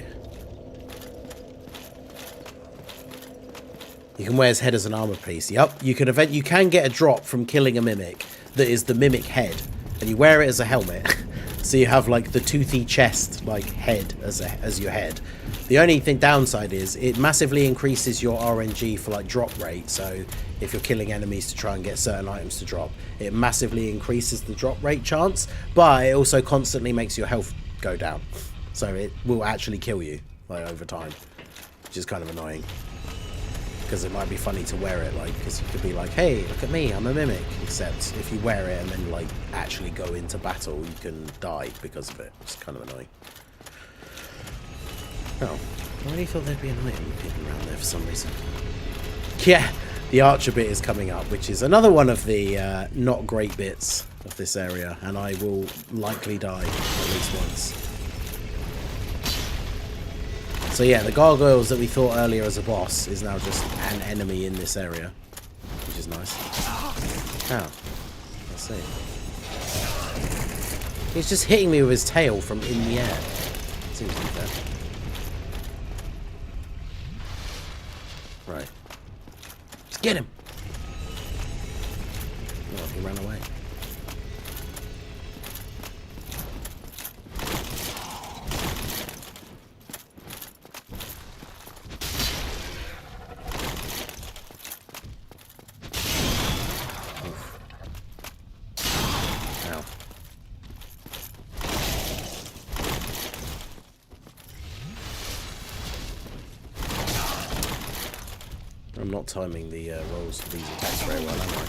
A: You can wear his head as an armor piece. Yep, you can get a drop from killing a Mimic that is the Mimic head, and you wear it as a helmet. So you have like the toothy chest like head as your head. The only downside is it massively increases your RNG for like drop rate. So if you're killing enemies to try and get certain items to drop, it massively increases the drop rate chance, but it also constantly makes your health go down. So it will actually kill you like over time, which is kind of annoying. Because it might be funny to wear it, like, because you could be like, hey, look at me, I'm a Mimic. Except if you wear it and then, like, actually go into battle, you can die because of it. It's kind of annoying. Oh, I really thought there'd be an item hidden around there for some reason. Yeah, the Archer bit is coming up, which is another one of the not great bits of this area, and I will likely die at least once. So yeah, the gargoyles that we thought earlier as a boss is now just an enemy in this area, which is nice. Ow. Let's see. He's just hitting me with his tail from in the air. Seems to be fair. Right. Let's get him! Oh, he ran away. I'm not timing the rolls for these attacks very well, am I?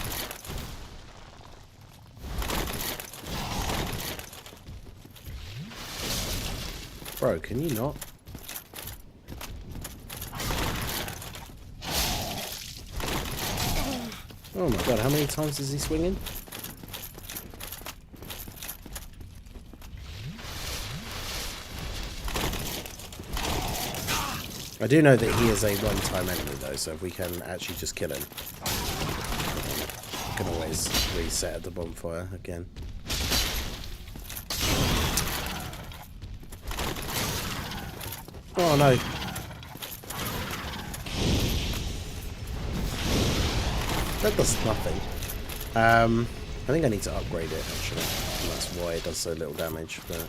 A: Bro, can you not? Oh my god, how many times is he swinging? I do know that he is a one-time enemy though, so if we can actually just kill him, we can always reset at the bonfire again. Oh no. That does nothing. I think I need to upgrade it actually, and that's why it does so little damage, but...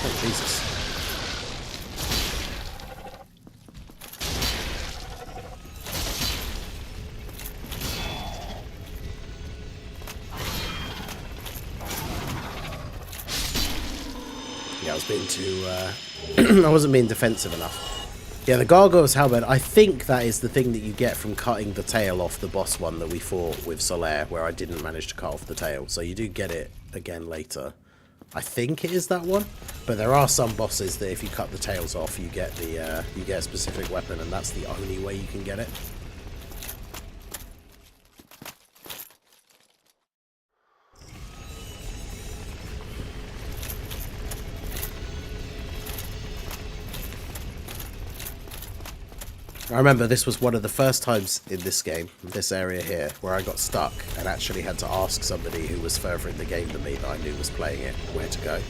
A: Oh, Jesus. Yeah, I was being too, I wasn't being defensive enough. Yeah, the Gargoyle's Halberd, I think that is the thing that you get from cutting the tail off the boss one that we fought with Solaire, where I didn't manage to cut off the tail. So you do get it again later. I think it is that one, but there are some bosses that if you cut the tails off, you get the you get a specific weapon, and that's the only way you can get it. I remember this was one of the first times in this game, this area here, where I got stuck and actually had to ask somebody who was further in the game than me that I knew was playing it where to go.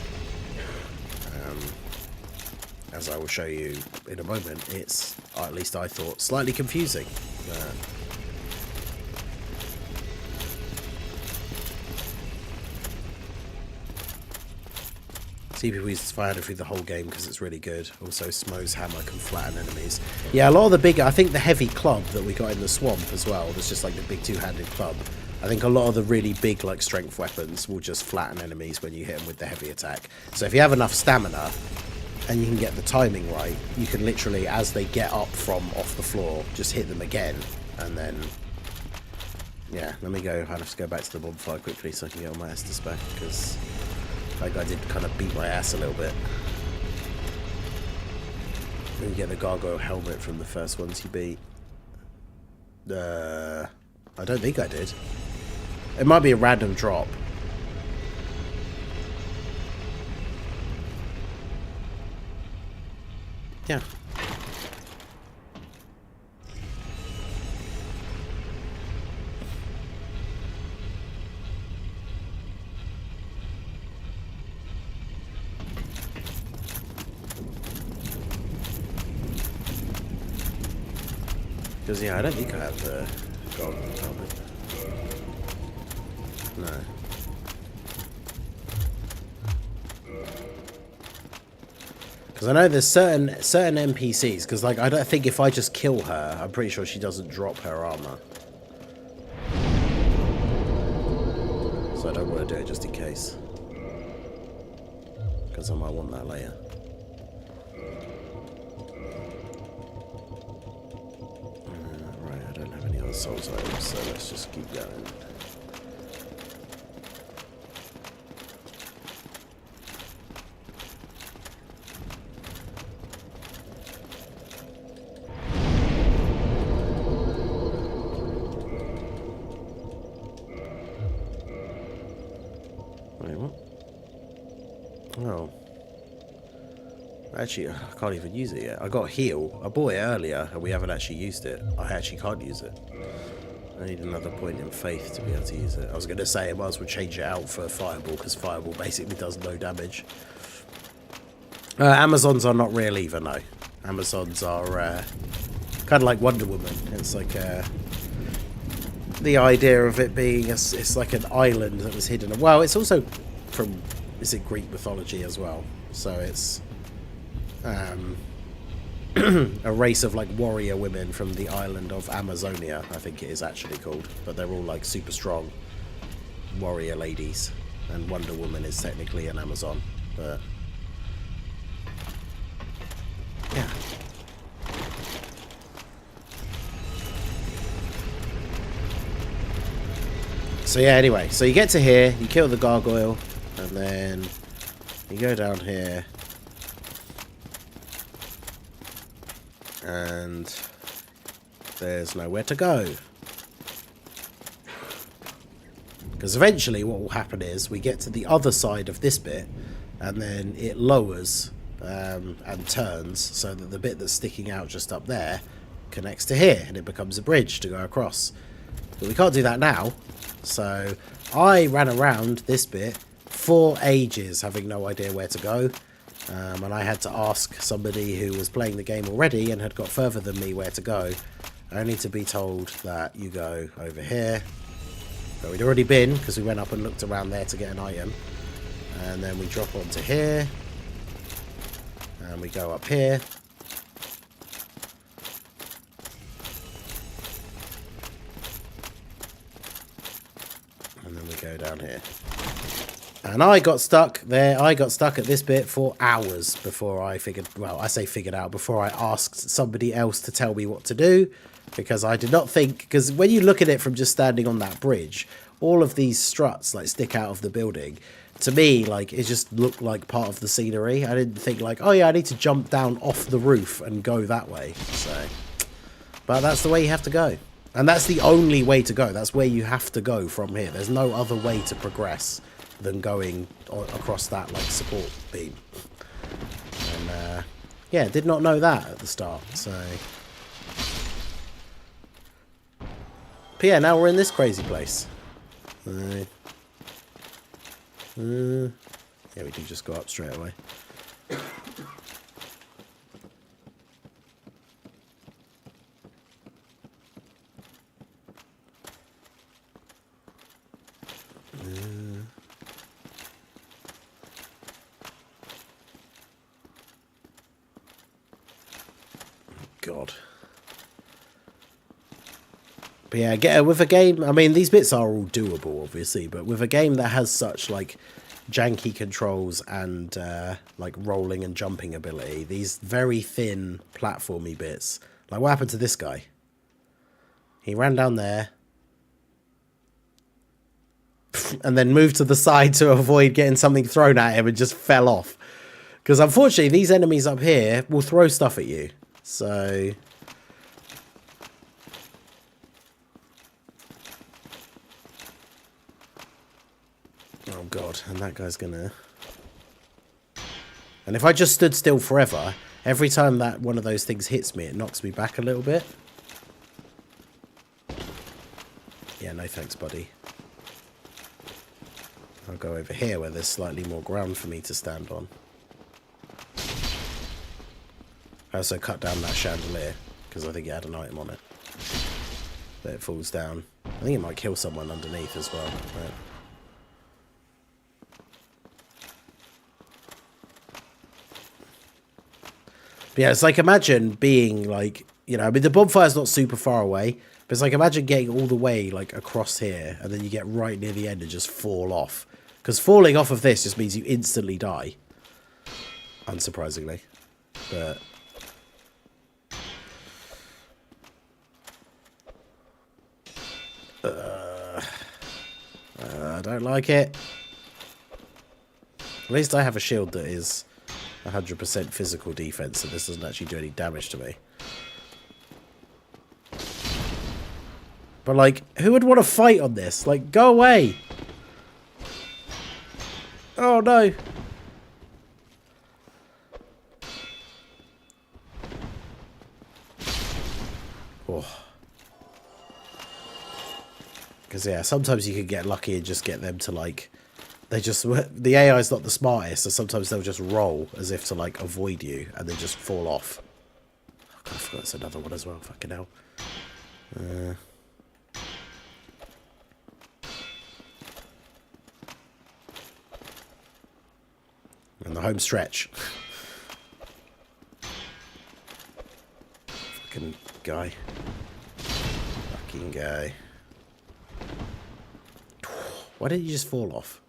A: As I will show you in a moment, it's, at least I thought, slightly confusing. See people use Spider through the whole game because it's really good. Also, Smo's hammer can flatten enemies. Yeah, a lot of the bigger, I think the heavy club that we got in the swamp as well, that's just like the big two-handed club. I think a lot of the really big like strength weapons will just flatten enemies when you hit them with the heavy attack. So if you have enough stamina and you can get the timing right, you can literally, as they get up from off the floor, just hit them again. And then, yeah, let me go. I have to go back to the bonfire quickly so I can get all my Estus back, because that guy did kind of beat my ass a little bit. And you get the gargoyle helmet from the first ones you beat. I don't think I did. It might be a random drop. Yeah. Because, yeah, I don't think I have the golden helmet. No. Because I know there's certain NPCs, because, like, I don't think if I just kill her, I'm pretty sure she doesn't drop her armor. So I don't want to do it just in case. Because I might want that later. Right, I don't have any other souls items, so let's just keep going. Wait, what? Oh. Actually, I can't even use it yet. I got heal. I bought it earlier, and we haven't actually used it. I actually can't use it. I need another point in faith to be able to use it. I was going to say I might as well change it out for Fireball, because Fireball basically does no damage. Amazons are not real either, no. Amazons are kind of like Wonder Woman. It's like the idea of it being it's like an island that was hidden. Well, it's also from, is it Greek mythology as well? So it's a race of like warrior women from the island of Amazonia, I think it is actually called. But they're all like super strong warrior ladies, and Wonder Woman is technically an Amazon. But yeah. So yeah, anyway, so you get to here, you kill the gargoyle, and then you go down here, and there's nowhere to go. Because eventually what will happen is we get to the other side of this bit, and then it lowers and turns so that the bit that's sticking out just up there connects to here, and it becomes a bridge to go across. But we can't do that now. So I ran around this bit for ages, having no idea where to go. And I had to ask somebody who was playing the game already and had got further than me where to go, only to be told that you go over here. But we'd already been, because we went up and looked around there to get an item. And then we drop onto here. And we go up here. And then we go down here. And I got stuck there. I got stuck at this bit for hours before I figured, well, I say figured out, before I asked somebody else to tell me what to do. Because I did not think, because when you look at it from just standing on that bridge, all of these struts like stick out of the building. To me, like, it just looked like part of the scenery. I didn't think like, oh yeah, I need to jump down off the roof and go that way. So, but that's the way you have to go. And that's the only way to go. That's where you have to go from here. There's no other way to progress than going across that like support beam. And yeah, did not know that at the start. So But yeah, now we're in this crazy place. Yeah, we do just go up straight away. God. But yeah, with a game, I mean, these bits are all doable, obviously, but with a game that has such, like, janky controls and, like, rolling and jumping ability, these very thin platformy bits, like, what happened to this guy? He ran down there, and then moved to the side to avoid getting something thrown at him and just fell off. Because, unfortunately, these enemies up here will throw stuff at you, so... Oh god, and that guy's gonna... And if I just stood still forever, every time that one of those things hits me, it knocks me back a little bit. Yeah, no thanks, buddy. I'll go over here where there's slightly more ground for me to stand on. I also cut down that chandelier, because I think it had an item on it. But it falls down. I think it might kill someone underneath as well. Right. But yeah, it's like, imagine being like, you know, I mean, the bonfire's not super far away, but it's like, imagine getting all the way, like, across here, and then you get right near the end and just fall off. Because falling off of this just means you instantly die. Unsurprisingly. But... I don't like it. At least I have a shield that is 100% physical defense, so this doesn't actually do any damage to me. But, like, who would want to fight on this? Like, go away! Oh, no! Oh. Because, yeah, sometimes you can get lucky and just get them to, like... They just... The AI is not the smartest, so sometimes they'll just roll as if to, like, avoid you, and then just fall off. Oh, God, I forgot there's another one as well. Fucking hell. And the home stretch. Fucking guy. Fucking guy. Why didn't you just fall off?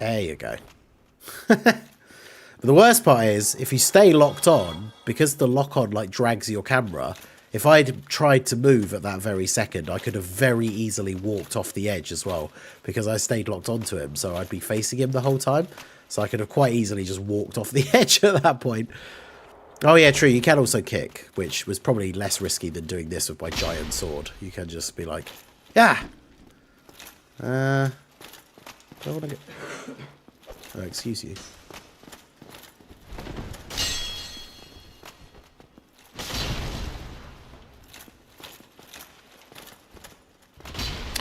A: There you go. But the worst part is, if you stay locked on, because the lock-on, like, drags your camera, if I'd tried to move at that very second, I could have very easily walked off the edge as well, because I stayed locked onto him, so I'd be facing him the whole time. So I could have quite easily just walked off the edge at that point. Oh yeah, true, you can also kick, which was probably less risky than doing this with my giant sword. You can just be like, yeah! Do I want to get... Oh, excuse you.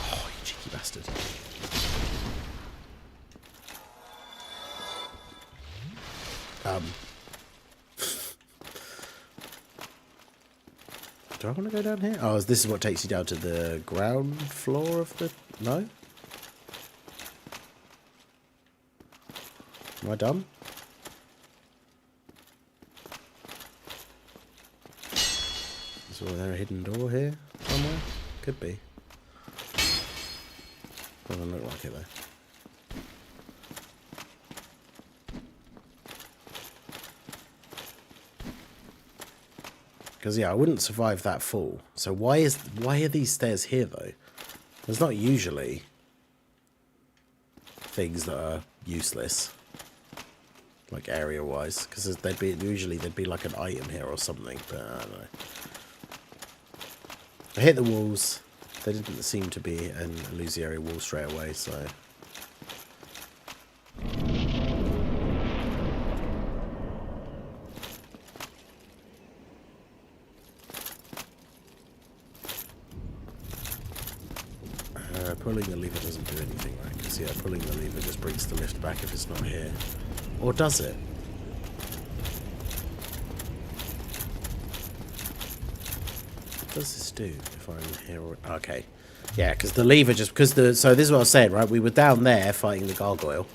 A: Oh, you cheeky bastard. Do I want to go down here? Oh, this is what takes you down to the ground floor of the... No? Am I dumb? Is there a hidden door here somewhere? Could be. Doesn't look like it though. Because yeah, I wouldn't survive that fall. So why are these stairs here though? There's not usually things that are useless, like area wise, because usually there'd be like an item here or something, but I don't know. I hit the walls. There didn't seem to be an illusory wall straight away, so... pulling the lever doesn't do anything, right? Because, yeah, pulling the lever just brings the lift back if it's not here. Or does it? What does this do if I'm here? Okay. Yeah, because the lever just... So this is what I was saying, right? We were down there fighting the gargoyle.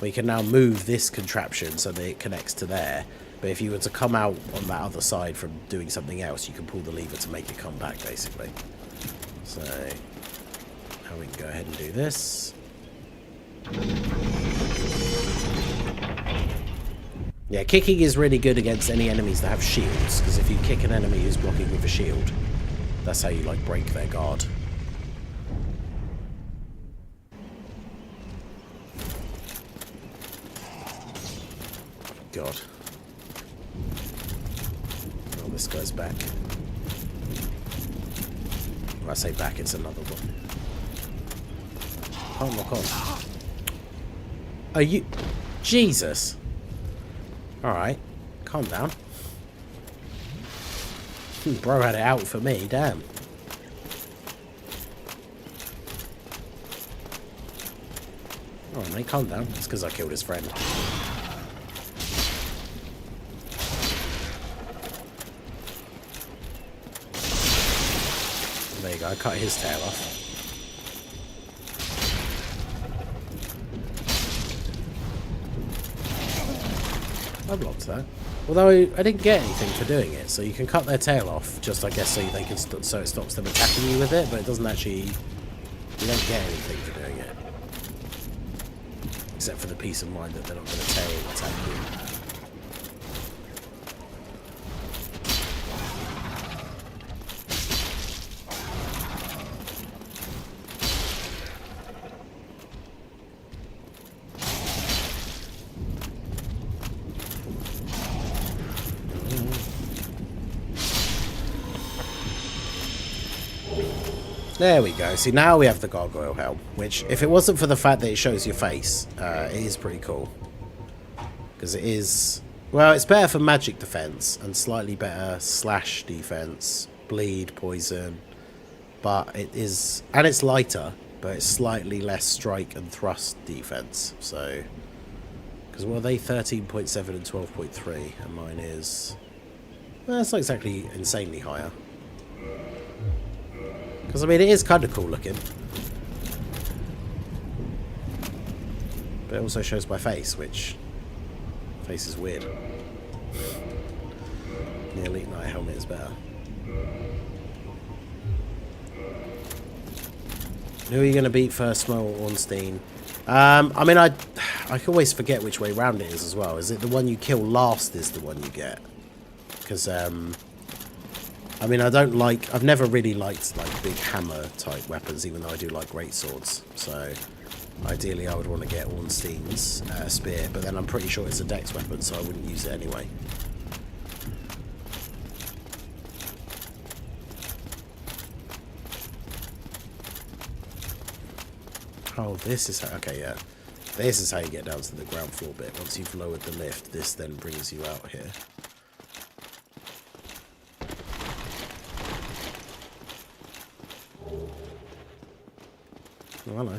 A: We can now move this contraption so that it connects to there. But if you were to come out on that other side from doing something else, you can pull the lever to make it come back, basically. So, now we can go ahead and do this. Yeah, kicking is really good against any enemies that have shields, because if you kick an enemy who's blocking with a shield, that's how you, like, break their guard. God. Oh, this guy's back. When I say back, it's another one. Oh my god. Are you... Jesus. Alright. Calm down. Bro had it out for me, damn. Alright, mate, calm down. It's because I killed his friend. There you go, I cut his tail off. I blocked that. Although I didn't get anything for doing it, so you can cut their tail off, just I guess so they can so it stops them attacking you with it, but it doesn't actually... You don't get anything for doing it. Except for the peace of mind that they're not going to tail attack you. There we go. See, now we have the gargoyle helm, which, if it wasn't for the fact that it shows your face, it is pretty cool. Because it is... Well, it's better for magic defense, and slightly better slash defense, bleed, poison, but it is... And it's lighter, but it's slightly less strike and thrust defense, so... Because, what are they? 13.7 and 12.3, and mine is... Well, it's not exactly insanely higher. Because, I mean, it is kind of cool looking. But it also shows my face, which... Face is weird. The Elite Knight helmet is better. Who are you going to beat first, Smo or Ornstein? I mean, I can always forget which way round it is as well. Is it the one you kill last is the one you get? Because, I mean, I don't like... I've never really liked, like, big hammer-type weapons, even though I do like great swords. So, ideally, I would want to get Ornstein's spear, but then I'm pretty sure it's a dex weapon, so I wouldn't use it anyway. Oh, this is how... Okay, yeah. This is how you get down to the ground floor bit. Once you've lowered the lift, this then brings you out here. Oh, hello.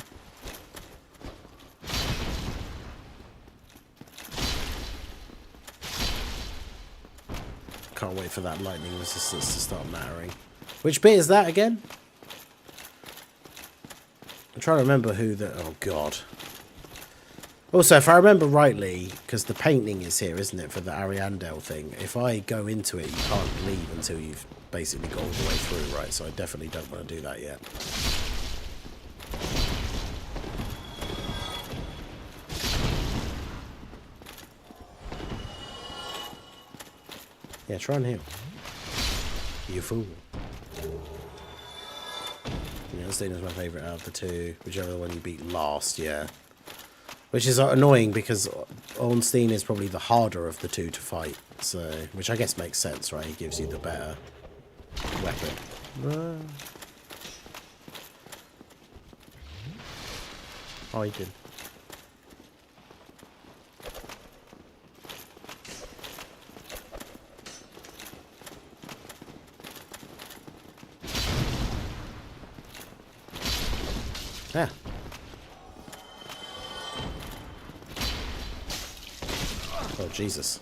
A: Can't wait for that lightning resistance to start mattering. Which bit is that again? I'm trying to remember who the... Oh, God. Also, if I remember rightly, because the painting is here, isn't it, for the Ariandel thing, if I go into it, you can't leave until you've basically got all the way through, right? So I definitely don't want to do that yet. Yeah, try and heal. You fool. Yeah, Ornstein is my favourite out of the two. Whichever one you beat last, yeah. Which is annoying because Ornstein is probably the harder of the two to fight. So, which I guess makes sense, right? He gives you the better weapon. Oh, he did. Yeah. Oh, Jesus.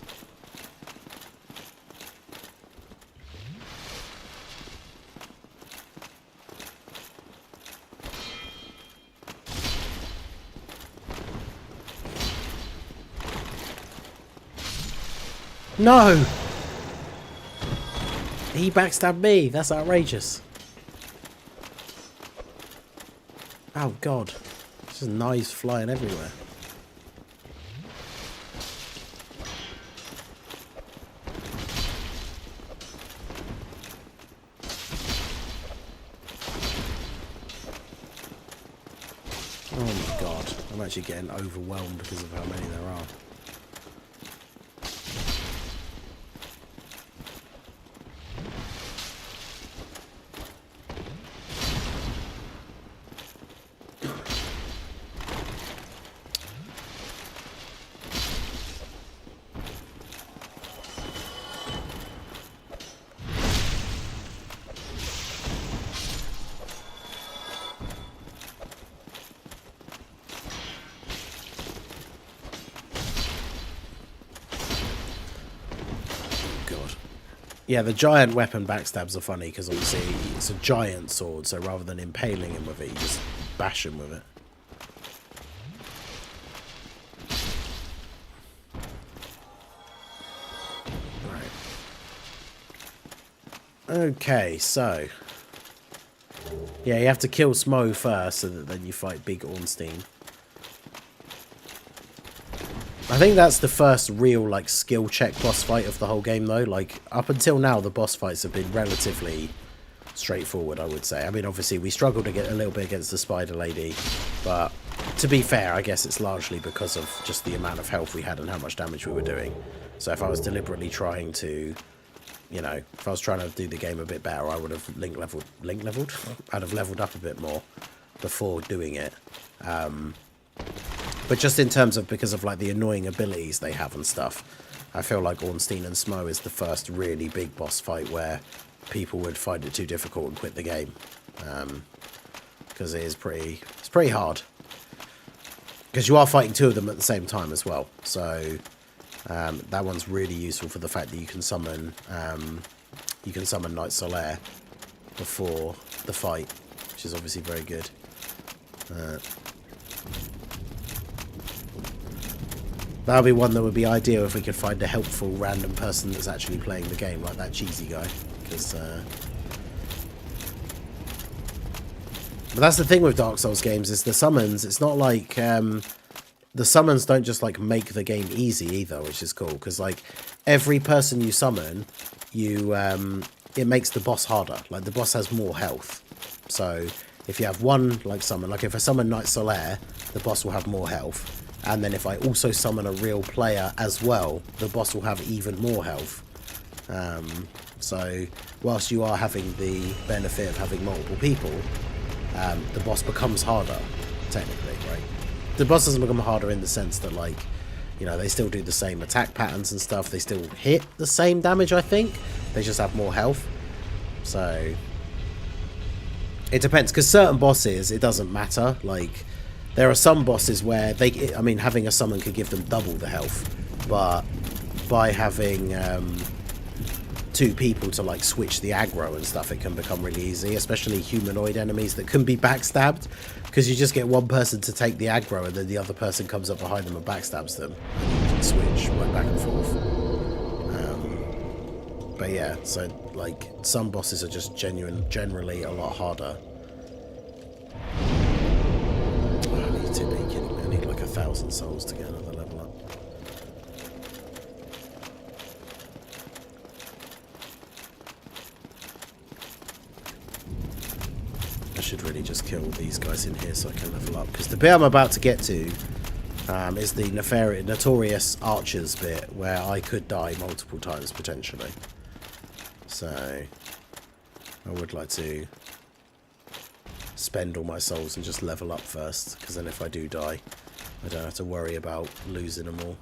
A: No! He backstabbed me. That's outrageous. Oh, God. Just knives flying everywhere. Oh, my God. I'm actually getting overwhelmed because of how many there are. Yeah, the giant weapon backstabs are funny because obviously it's a giant sword, so rather than impaling him with it, you just bash him with it. Right. Okay, so... yeah, you have to kill Smo first, so that then you fight Big Ornstein. I think that's the first real, like, skill check boss fight of the whole game, though. Like, up until now, the boss fights have been relatively straightforward, I would say. I mean, obviously, we struggled to get a little bit against the Spider Lady, but to be fair, I guess it's largely because of just the amount of health we had and how much damage we were doing. So if I was deliberately trying to, you know, if I was trying to do the game a bit better, I would have leveled? I'd have leveled up a bit more before doing it. But just in terms of, because of like the annoying abilities they have and stuff, I feel like Ornstein and Smo is the first really big boss fight where people would find it too difficult and quit the game. Because it's pretty hard. Because you are fighting two of them at the same time as well. So that one's really useful for the fact that you can summon Knight Solaire before the fight, which is obviously very good. That would be one that would be ideal if we could find a helpful random person that's actually playing the game, like that cheesy guy. Because, but that's the thing with Dark Souls games, is the summons, it's not like, the summons don't just, like, make the game easy either, which is cool. Because, like, every person you summon, it makes the boss harder. Like, the boss has more health. So, if you have one, like, summon, like, if I summon Knight Solaire, the boss will have more health. And then if I also summon a real player as well, the boss will have even more health. So whilst you are having the benefit of having multiple people, the boss becomes harder, technically, right? The boss doesn't become harder in the sense that, like, you know, they still do the same attack patterns and stuff. They still hit the same damage, I think. They just have more health. So it depends, because certain bosses, it doesn't matter. Like, there are some bosses where I mean, having a summon could give them double the health, but by having two people to, like, switch the aggro and stuff, it can become really easy, especially humanoid enemies that can be backstabbed, because you just get one person to take the aggro and then the other person comes up behind them and backstabs them, and you can switch right back and forth. But yeah, so, like, some bosses are just generally a lot harder. Are you kidding me? I need like 1,000 souls to get another level up. I should really just kill these guys in here so I can level up, because the bit I'm about to get to is the notorious archers bit, where I could die multiple times potentially. So I would like to spend all my souls and just level up first, because then if I do die, I don't have to worry about losing them all.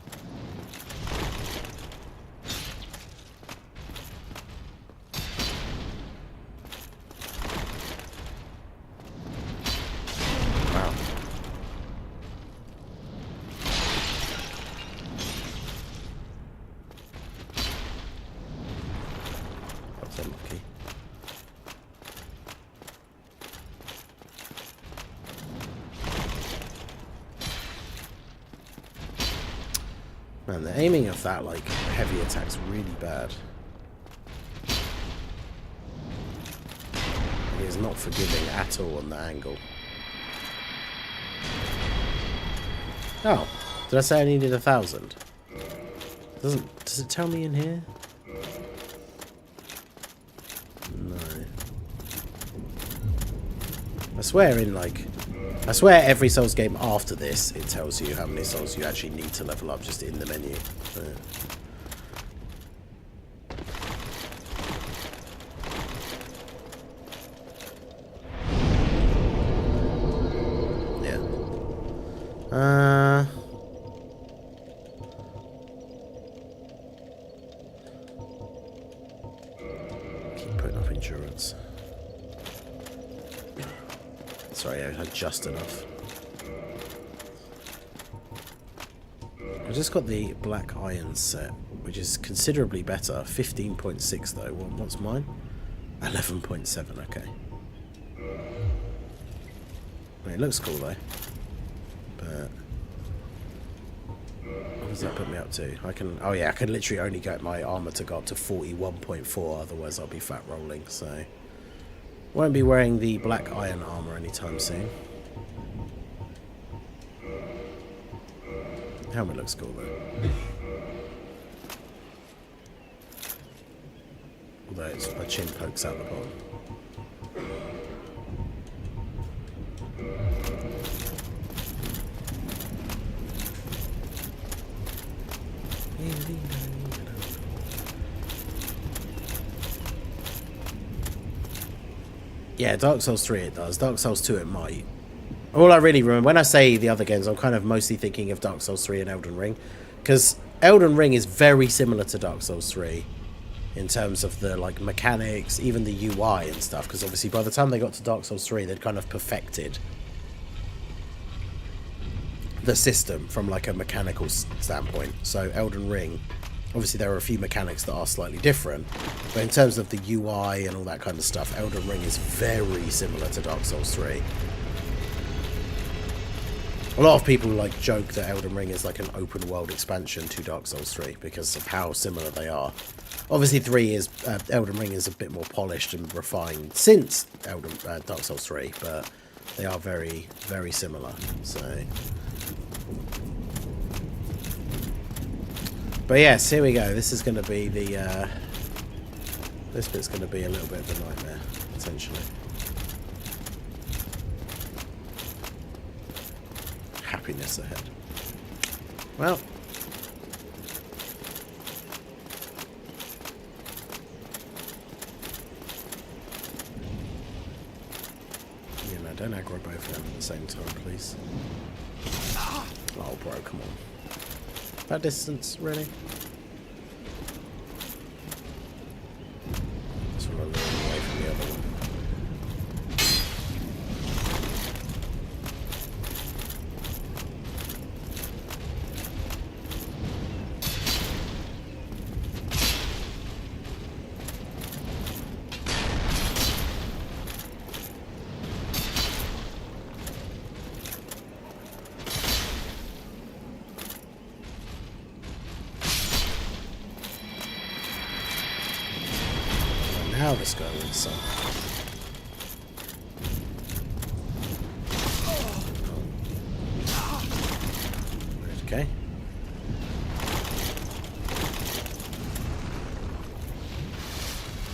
A: Wow. Man, the aiming of that, like, heavy attack's really bad. It is not forgiving at all on the angle. Oh, did I say I needed 1,000? Does it tell me in here? No. I swear every Souls game after this, it tells you how many souls you actually need to level up just in the menu. Yeah. Keep putting up endurance. Sorry, I had just enough. I just got the Black Iron set, which is considerably better. 15.6 though. What's mine? 11.7, okay. It looks cool though. But what does that put me up to? Oh yeah, I can literally only get my armor to go up to 41.4, otherwise I'll be fat rolling, so won't be wearing the Black Iron armor anytime soon. Helmet looks cool though. Although my chin pokes out the bottom. Yeah, Dark Souls 3 it does. Dark Souls 2 it might. All I really remember, when I say the other games, I'm kind of mostly thinking of Dark Souls 3 and Elden Ring. Because Elden Ring is very similar to Dark Souls 3 in terms of the like mechanics, even the UI and stuff. Because obviously by the time they got to Dark Souls 3, they'd kind of perfected the system from like a mechanical standpoint. So Elden Ring, obviously there are a few mechanics that are slightly different, but in terms of the UI and all that kind of stuff, Elden Ring is very similar to Dark Souls 3. A lot of people like joke that Elden Ring is like an open world expansion to Dark Souls 3 because of how similar they are. Obviously Elden Ring is a bit more polished and refined since Dark Souls 3, but they are very, very similar. So, but yes, here we go. This is going to be the this bit's going to be a little bit of a nightmare potentially. Happiness ahead. Well, you know, don't aggro both of them at the same time, please. Oh, bro, come on. That distance, really? Just want to move away from the other one. Now this guy wins some. Okay.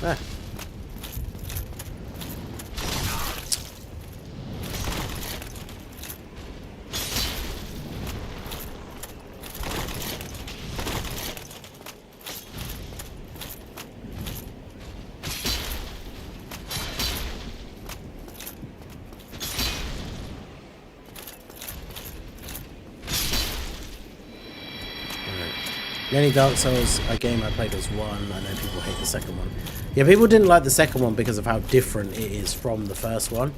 A: Ah. The only Dark Souls game I played was 1. I know people hate the second one. Yeah, people didn't like the second one because of how different it is from the first one.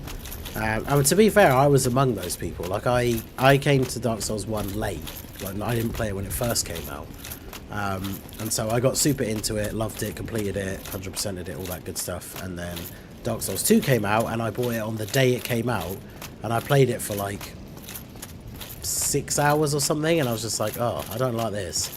A: And to be fair, I was among those people. Like, I came to Dark Souls 1 late. Like, I didn't play it when it first came out. And so I got super into it, loved it, completed it, 100%ed it, all that good stuff. And then Dark Souls 2 came out, and I bought it on the day it came out. And I played it for like 6 hours or something, and I was just like, oh, I don't like this.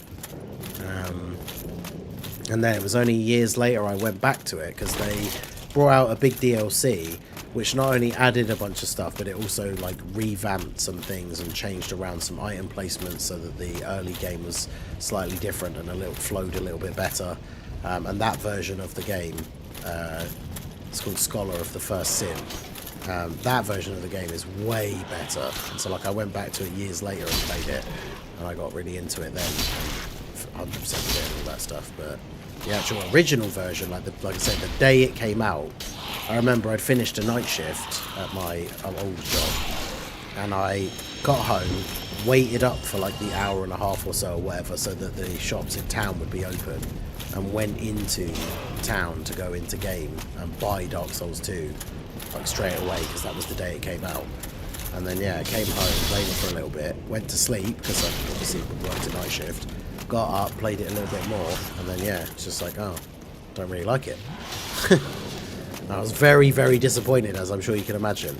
A: And then it was only years later I went back to it because they brought out a big DLC which not only added a bunch of stuff, but it also like revamped some things and changed around some item placements so that the early game was slightly different and flowed a little bit better. And that version of the game, it's called Scholar of the First Sin. That version of the game is way better. And so like I went back to it years later and played it, and I got really into it then, and 100% it and all that stuff. But the actual original version, like I said, the day it came out, I remember I'd finished a night shift at my old job, and I got home, waited up for like the hour and a half or so or whatever, so that the shops in town would be open, and went into town to go into game and buy Dark Souls 2 like straight away, because that was the day it came out. And then yeah, I came home, played it for a little bit, went to sleep because I obviously worked a night shift, got up, played it a little bit more, and then yeah, it's just like, oh, don't really like it. I was very, very disappointed, as I'm sure you can imagine.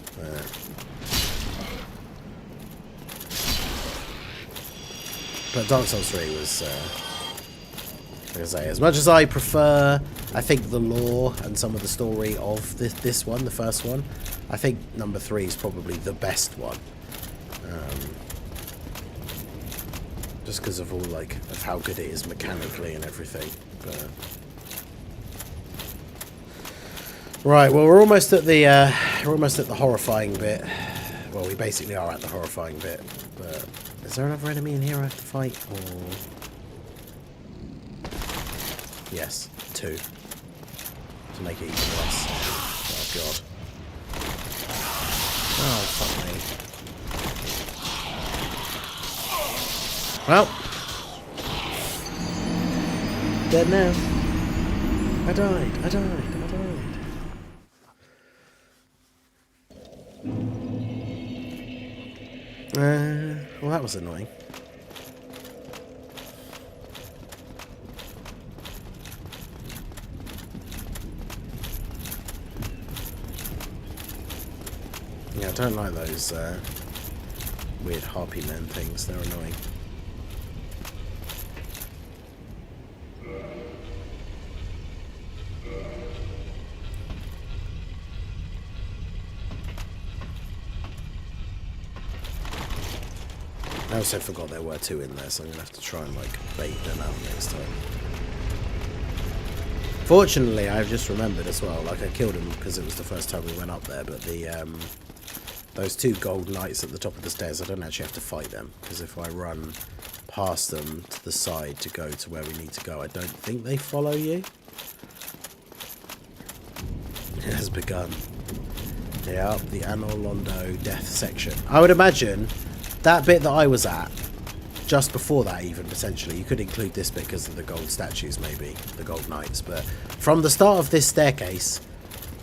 A: But Dark Souls 3 was, like I say, as much as I prefer, I think, the lore and some of the story of this one, the first one, I think number 3 is probably the best one. Just because of all, like, of how good it is mechanically and everything. But right, well, we're almost at the horrifying bit. Well, we basically are at the horrifying bit. But is there another enemy in here I have to fight, or? Yes, 2. To make it even worse. Oh god. Oh fuck me. Well, dead now. I died. Well, that was annoying. Yeah, I don't like those weird harpy men things. They're annoying. I also forgot there were 2 in there, so I'm going to have to try and, like, bait them out next time. Fortunately, I've just remembered as well, like, I killed them because it was the first time we went up there, but the, those 2 gold knights at the top of the stairs, I don't actually have to fight them, because if I run past them to the side to go to where we need to go, I don't think they follow you. It has begun. Yeah, the Anor Londo death section. I would imagine that bit that I was at, just before that even, potentially, you could include this bit because of the gold statues, maybe, the gold knights, but from the start of this staircase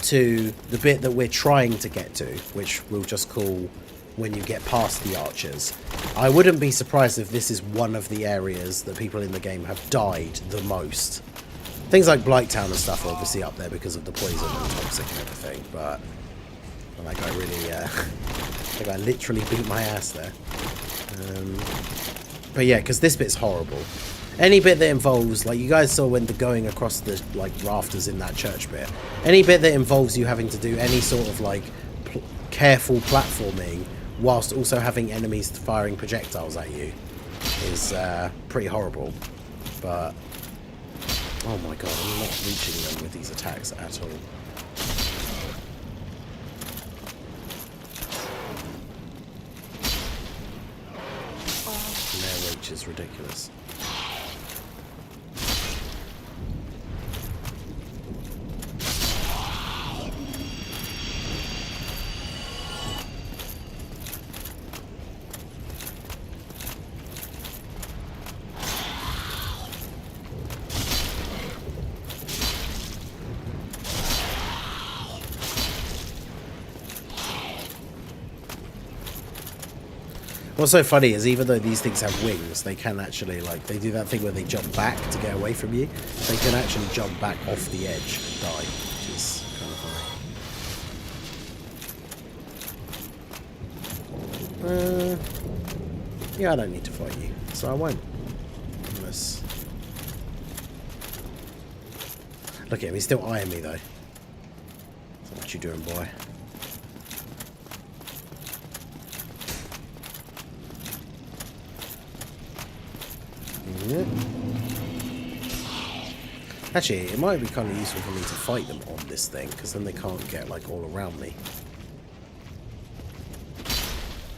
A: to the bit that we're trying to get to, which we'll just call when you get past the archers, I wouldn't be surprised if this is one of the areas that people in the game have died the most. Things like Blighttown and stuff are obviously up there because of the poison and toxic and everything, but like I really, like I literally beat my ass there. But yeah, because this bit's horrible. Any bit that involves, like you guys saw when the going across the like rafters in that church bit, any bit that involves you having to do any sort of like careful platforming whilst also having enemies firing projectiles at you is pretty horrible. But oh my god, I'm not reaching them with these attacks at all. Their reach is ridiculous. What's so funny is even though these things have wings, they can actually, like, they do that thing where they jump back to get away from you. They can actually jump back off the edge and die, which is kind of funny. Yeah, I don't need to fight you, so I won't. Unless Look at him, he's still eyeing me though. So what you doing, boy? Yep. Actually, it might be kind of useful for me to fight them on this thing, because then they can't get like all around me.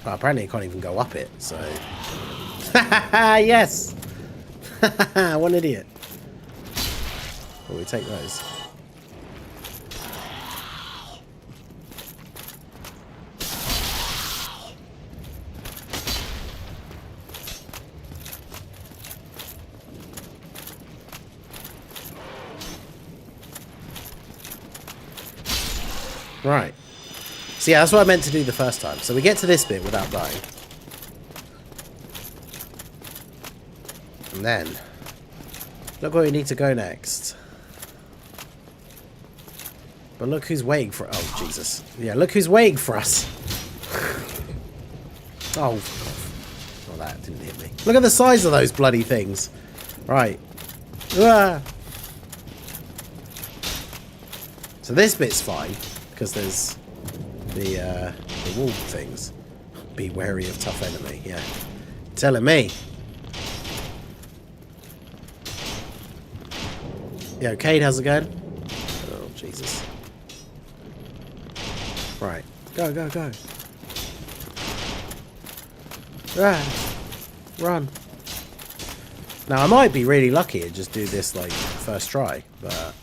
A: Oh, apparently it can't even go up it, so... Yes! What an idiot. Well, we take those. Right. So yeah, that's what I meant to do the first time. So we get to this bit without dying. And then, look where we need to go next. But look who's waiting for... Oh, Jesus. Yeah, look who's waiting for us. Oh, well, that didn't hit me. Look at the size of those bloody things. Right. Ah. So this bit's fine, because there's the wall things. Be wary of tough enemy, yeah. Telling me. Yo, Cade, how's it going? Oh, Jesus. Right. Go, go, go. Ah. Run. Now, I might be really lucky and just do this, like, first try, but...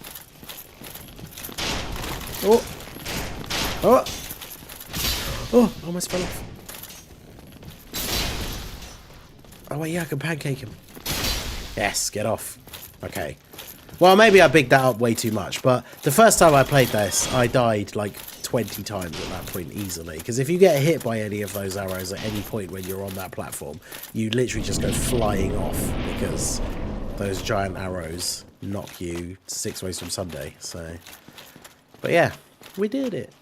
A: Oh! Oh! Oh, almost fell off. Oh, wait, yeah, I can pancake him. Yes, get off. Okay. Well, maybe I bigged that up way too much, but the first time I played this, I died like 20 times at that point easily. Because if you get hit by any of those arrows at any point when you're on that platform, you literally just go flying off because those giant arrows knock you 6 ways from Sunday. So, but yeah, we did it.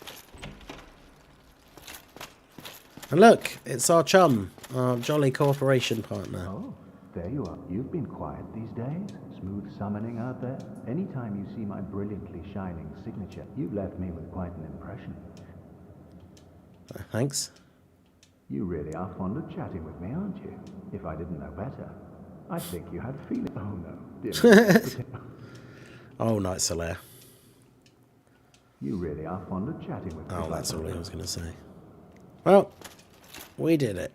A: And look, it's our chum, our jolly cooperation partner.
C: Oh, there you are. You've been quiet these days. Smooth summoning out there. Anytime you see my brilliantly shining signature, you've left me with quite an impression.
A: Thanks.
C: You really are fond of chatting with me, aren't you? If I didn't know better, I'd think you had feelings. Oh no, dear.
A: Oh, Night Solaire.
C: You really are fond of chatting with me.
A: Oh, that's all I was going to say. Well, we did it.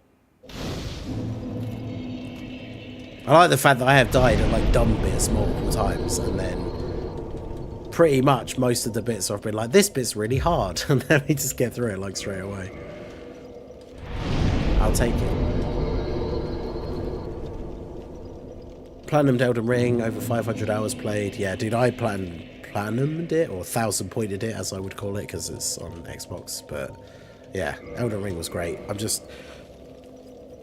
A: I like the fact that I have died at like dumb bits multiple times, and then pretty much most of the bits I've been like, this bit's really hard, and then we just get through it like straight away. I'll take it. Platinumed Elden Ring, over 500 hours played. Yeah, dude, I platinumed it, or 1000 pointed it, as I would call it, because it's on Xbox. But yeah, Elden Ring was great. I'm just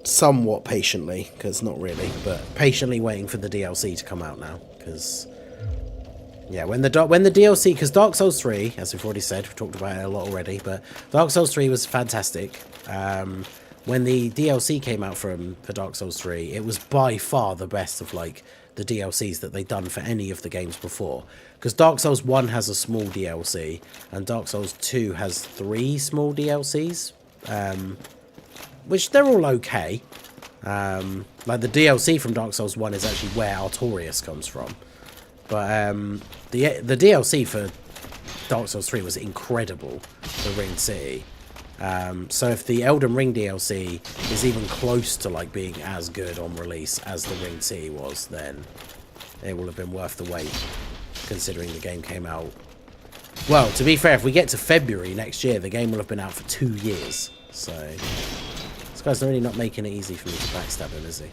A: somewhat patiently, because not really, but patiently waiting for the DLC to come out now, because yeah, when the DLC, because Dark Souls 3, as we've already said, we've talked about it a lot already, but Dark Souls 3 was fantastic. When the DLC came out for Dark Souls 3, it was by far the best of like the DLCs that they'd done for any of the games before, because Dark Souls 1 has a small DLC and Dark Souls 2 has 3 small DLCs, which they're all okay. Like the DLC from Dark Souls 1 is actually where Artorias comes from. But the DLC for Dark Souls 3 was incredible for Ring City. So if the Elden Ring DLC is even close to like being as good on release as the Ring City was, then it will have been worth the wait, considering the game came out. Well, to be fair, if we get to February next year, the game will have been out for 2 years. So this guy's really not making it easy for me to backstab him, is he?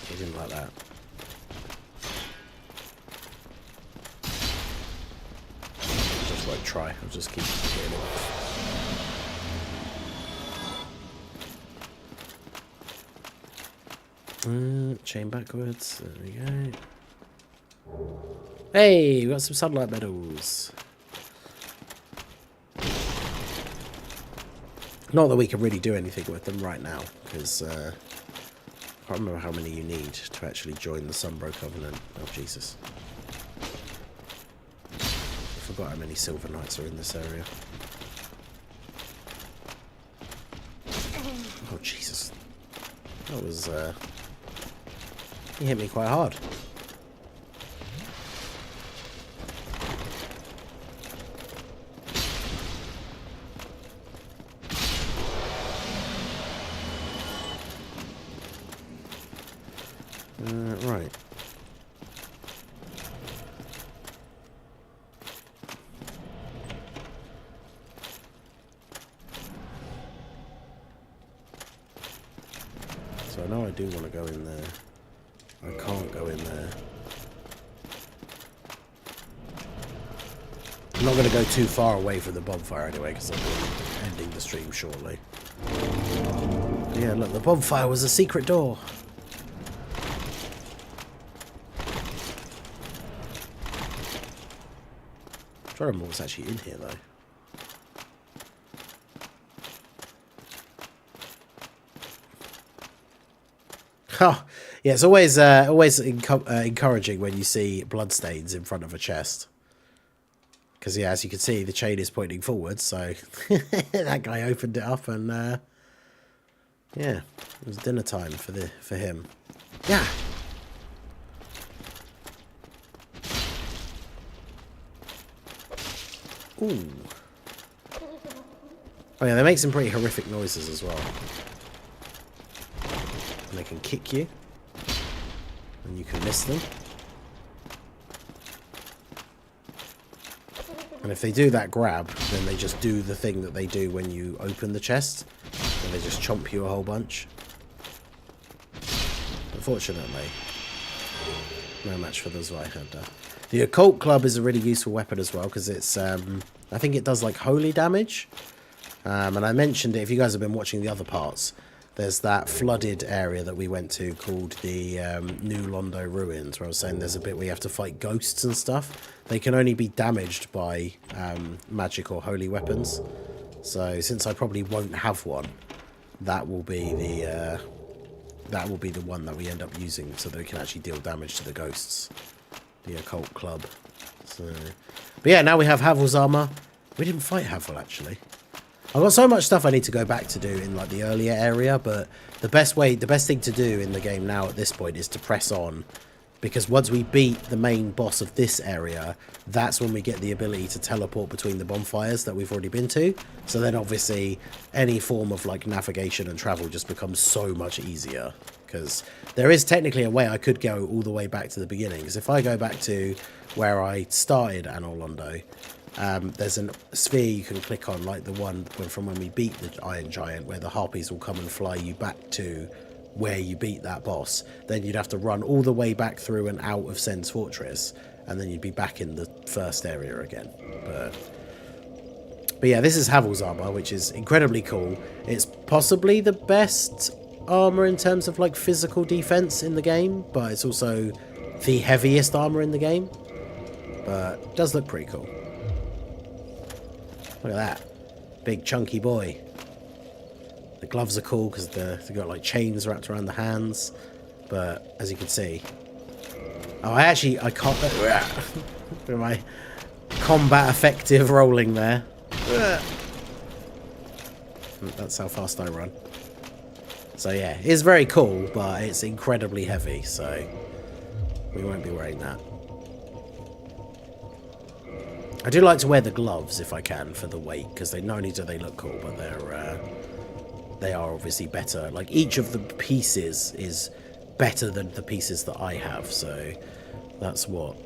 A: He didn't like that. Just won't try. I'll just keep getting it off. Chain backwards. There we go. Hey, we got some sunlight medals. Not that we can really do anything with them right now, because I can't remember how many you need to actually join the Sunbro Covenant. Oh, Jesus. I forgot how many Silver Knights are in this area. Oh, Jesus. That was, he hit me quite hard. Right. So I know I do want to go in there. I can't go in there. I'm not going to go too far away from the bonfire anyway, because I'll be ending the stream shortly. Yeah, look, the bonfire was a secret door. I'm trying to remember what's actually in here, though. Oh, yeah, it's always encouraging when you see bloodstains in front of a chest. Because, yeah, as you can see, the chain is pointing forward, so that guy opened it up and, yeah, it was dinner time for him. Yeah. Ooh. Oh, yeah, they make some pretty horrific noises as well. And they can kick you. And you can miss them. And if they do that grab, then they just do the thing that they do when you open the chest. And they just chomp you a whole bunch. Unfortunately, no match for the Zweihander. The Occult Club is a really useful weapon as well, because it's, I think it does like holy damage. And I mentioned it, if you guys have been watching the other parts, there's that flooded area that we went to called the New Londo Ruins, where I was saying there's a bit where you have to fight ghosts and stuff. They can only be damaged by magic or holy weapons. So since I probably won't have one, that will be the one that we end up using, so that we can actually deal damage to the ghosts. The Occult Club. So, but yeah, now we have Havel's armor. We didn't fight Havel actually. I've got so much stuff I need to go back to do in like the earlier area, but the best thing to do in the game now at this point is to press on, because once we beat the main boss of this area, that's when we get the ability to teleport between the bonfires that we've already been to. So then obviously any form of like navigation and travel just becomes so much easier, because there is technically a way I could go all the way back to the beginning. Because if I go back to where I started Anor Londo, there's a sphere you can click on, like the one from when we beat the Iron Giant, where the harpies will come and fly you back to where you beat that boss. Then you'd have to run all the way back through and out of SEN'S Fortress, and then you'd be back in the first area again. But yeah, this is Havel's armor, which is incredibly cool. It's possibly the best armor in terms of like physical defense in the game, but it's also the heaviest armor in the game. But it does look pretty cool. Look at that. Big chunky boy. The gloves are cool because they've got like chains wrapped around the hands. But as you can see... Oh, I can't... my combat effective rolling there. That's how fast I run. So yeah, it's very cool, but it's incredibly heavy, so we won't be wearing that. I do like to wear the gloves if I can for the weight, because not only do they look cool, but they are obviously better. Like each of the pieces is better than the pieces that I have, so that's what.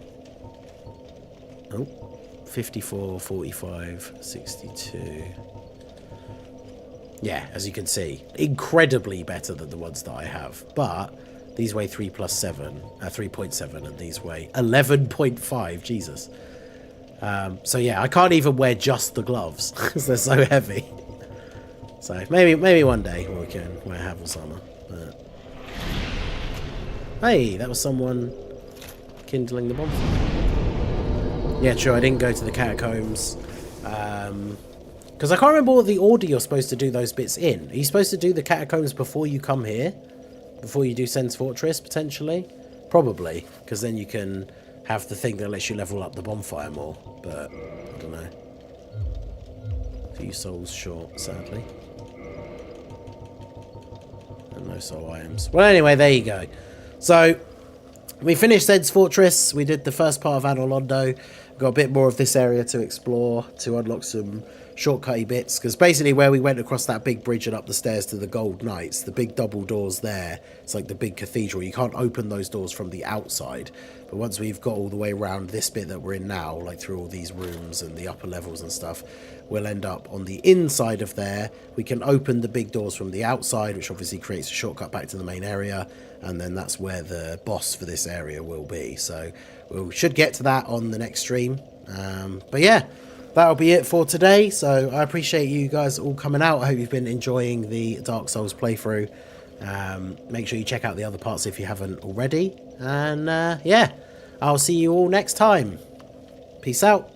A: Oh, 54, 45, 62. Yeah, as you can see, incredibly better than the ones that I have. But these weigh 3.7, and these weigh 11.5. Jesus. So yeah, I can't even wear just the gloves because they're so heavy. So maybe one day we can wear Havel's armor. But... Hey, that was someone kindling the bonfire. Yeah, true. I didn't go to the catacombs because I can't remember what the order you're supposed to do those bits in. Are you supposed to do the catacombs before you come here, before you do SEN'S Fortress, potentially. Probably, because then you can have the thing that lets you level up the bonfire more. But, I don't know. A few souls short, sadly. And no soul items. Well, anyway, there you go. So, we finished SEN'S Fortress. We did the first part of Anolondo. Got a bit more of this area to explore to unlock some shortcutty bits. Because basically where we went across that big bridge and up the stairs to the Gold Knights, the big double doors there, it's like the big cathedral. You can't open those doors from the outside. But once we've got all the way around this bit that we're in now, like through all these rooms and the upper levels and stuff, we'll end up on the inside of there. We can open the big doors from the outside, which obviously creates a shortcut back to the main area. And then that's where the boss for this area will be. So we should get to that on the next stream. But yeah, that'll be it for today. So I appreciate you guys all coming out. I hope you've been enjoying the Dark Souls playthrough. Make sure you check out the other parts if you haven't already. And yeah, I'll see you all next time. Peace out.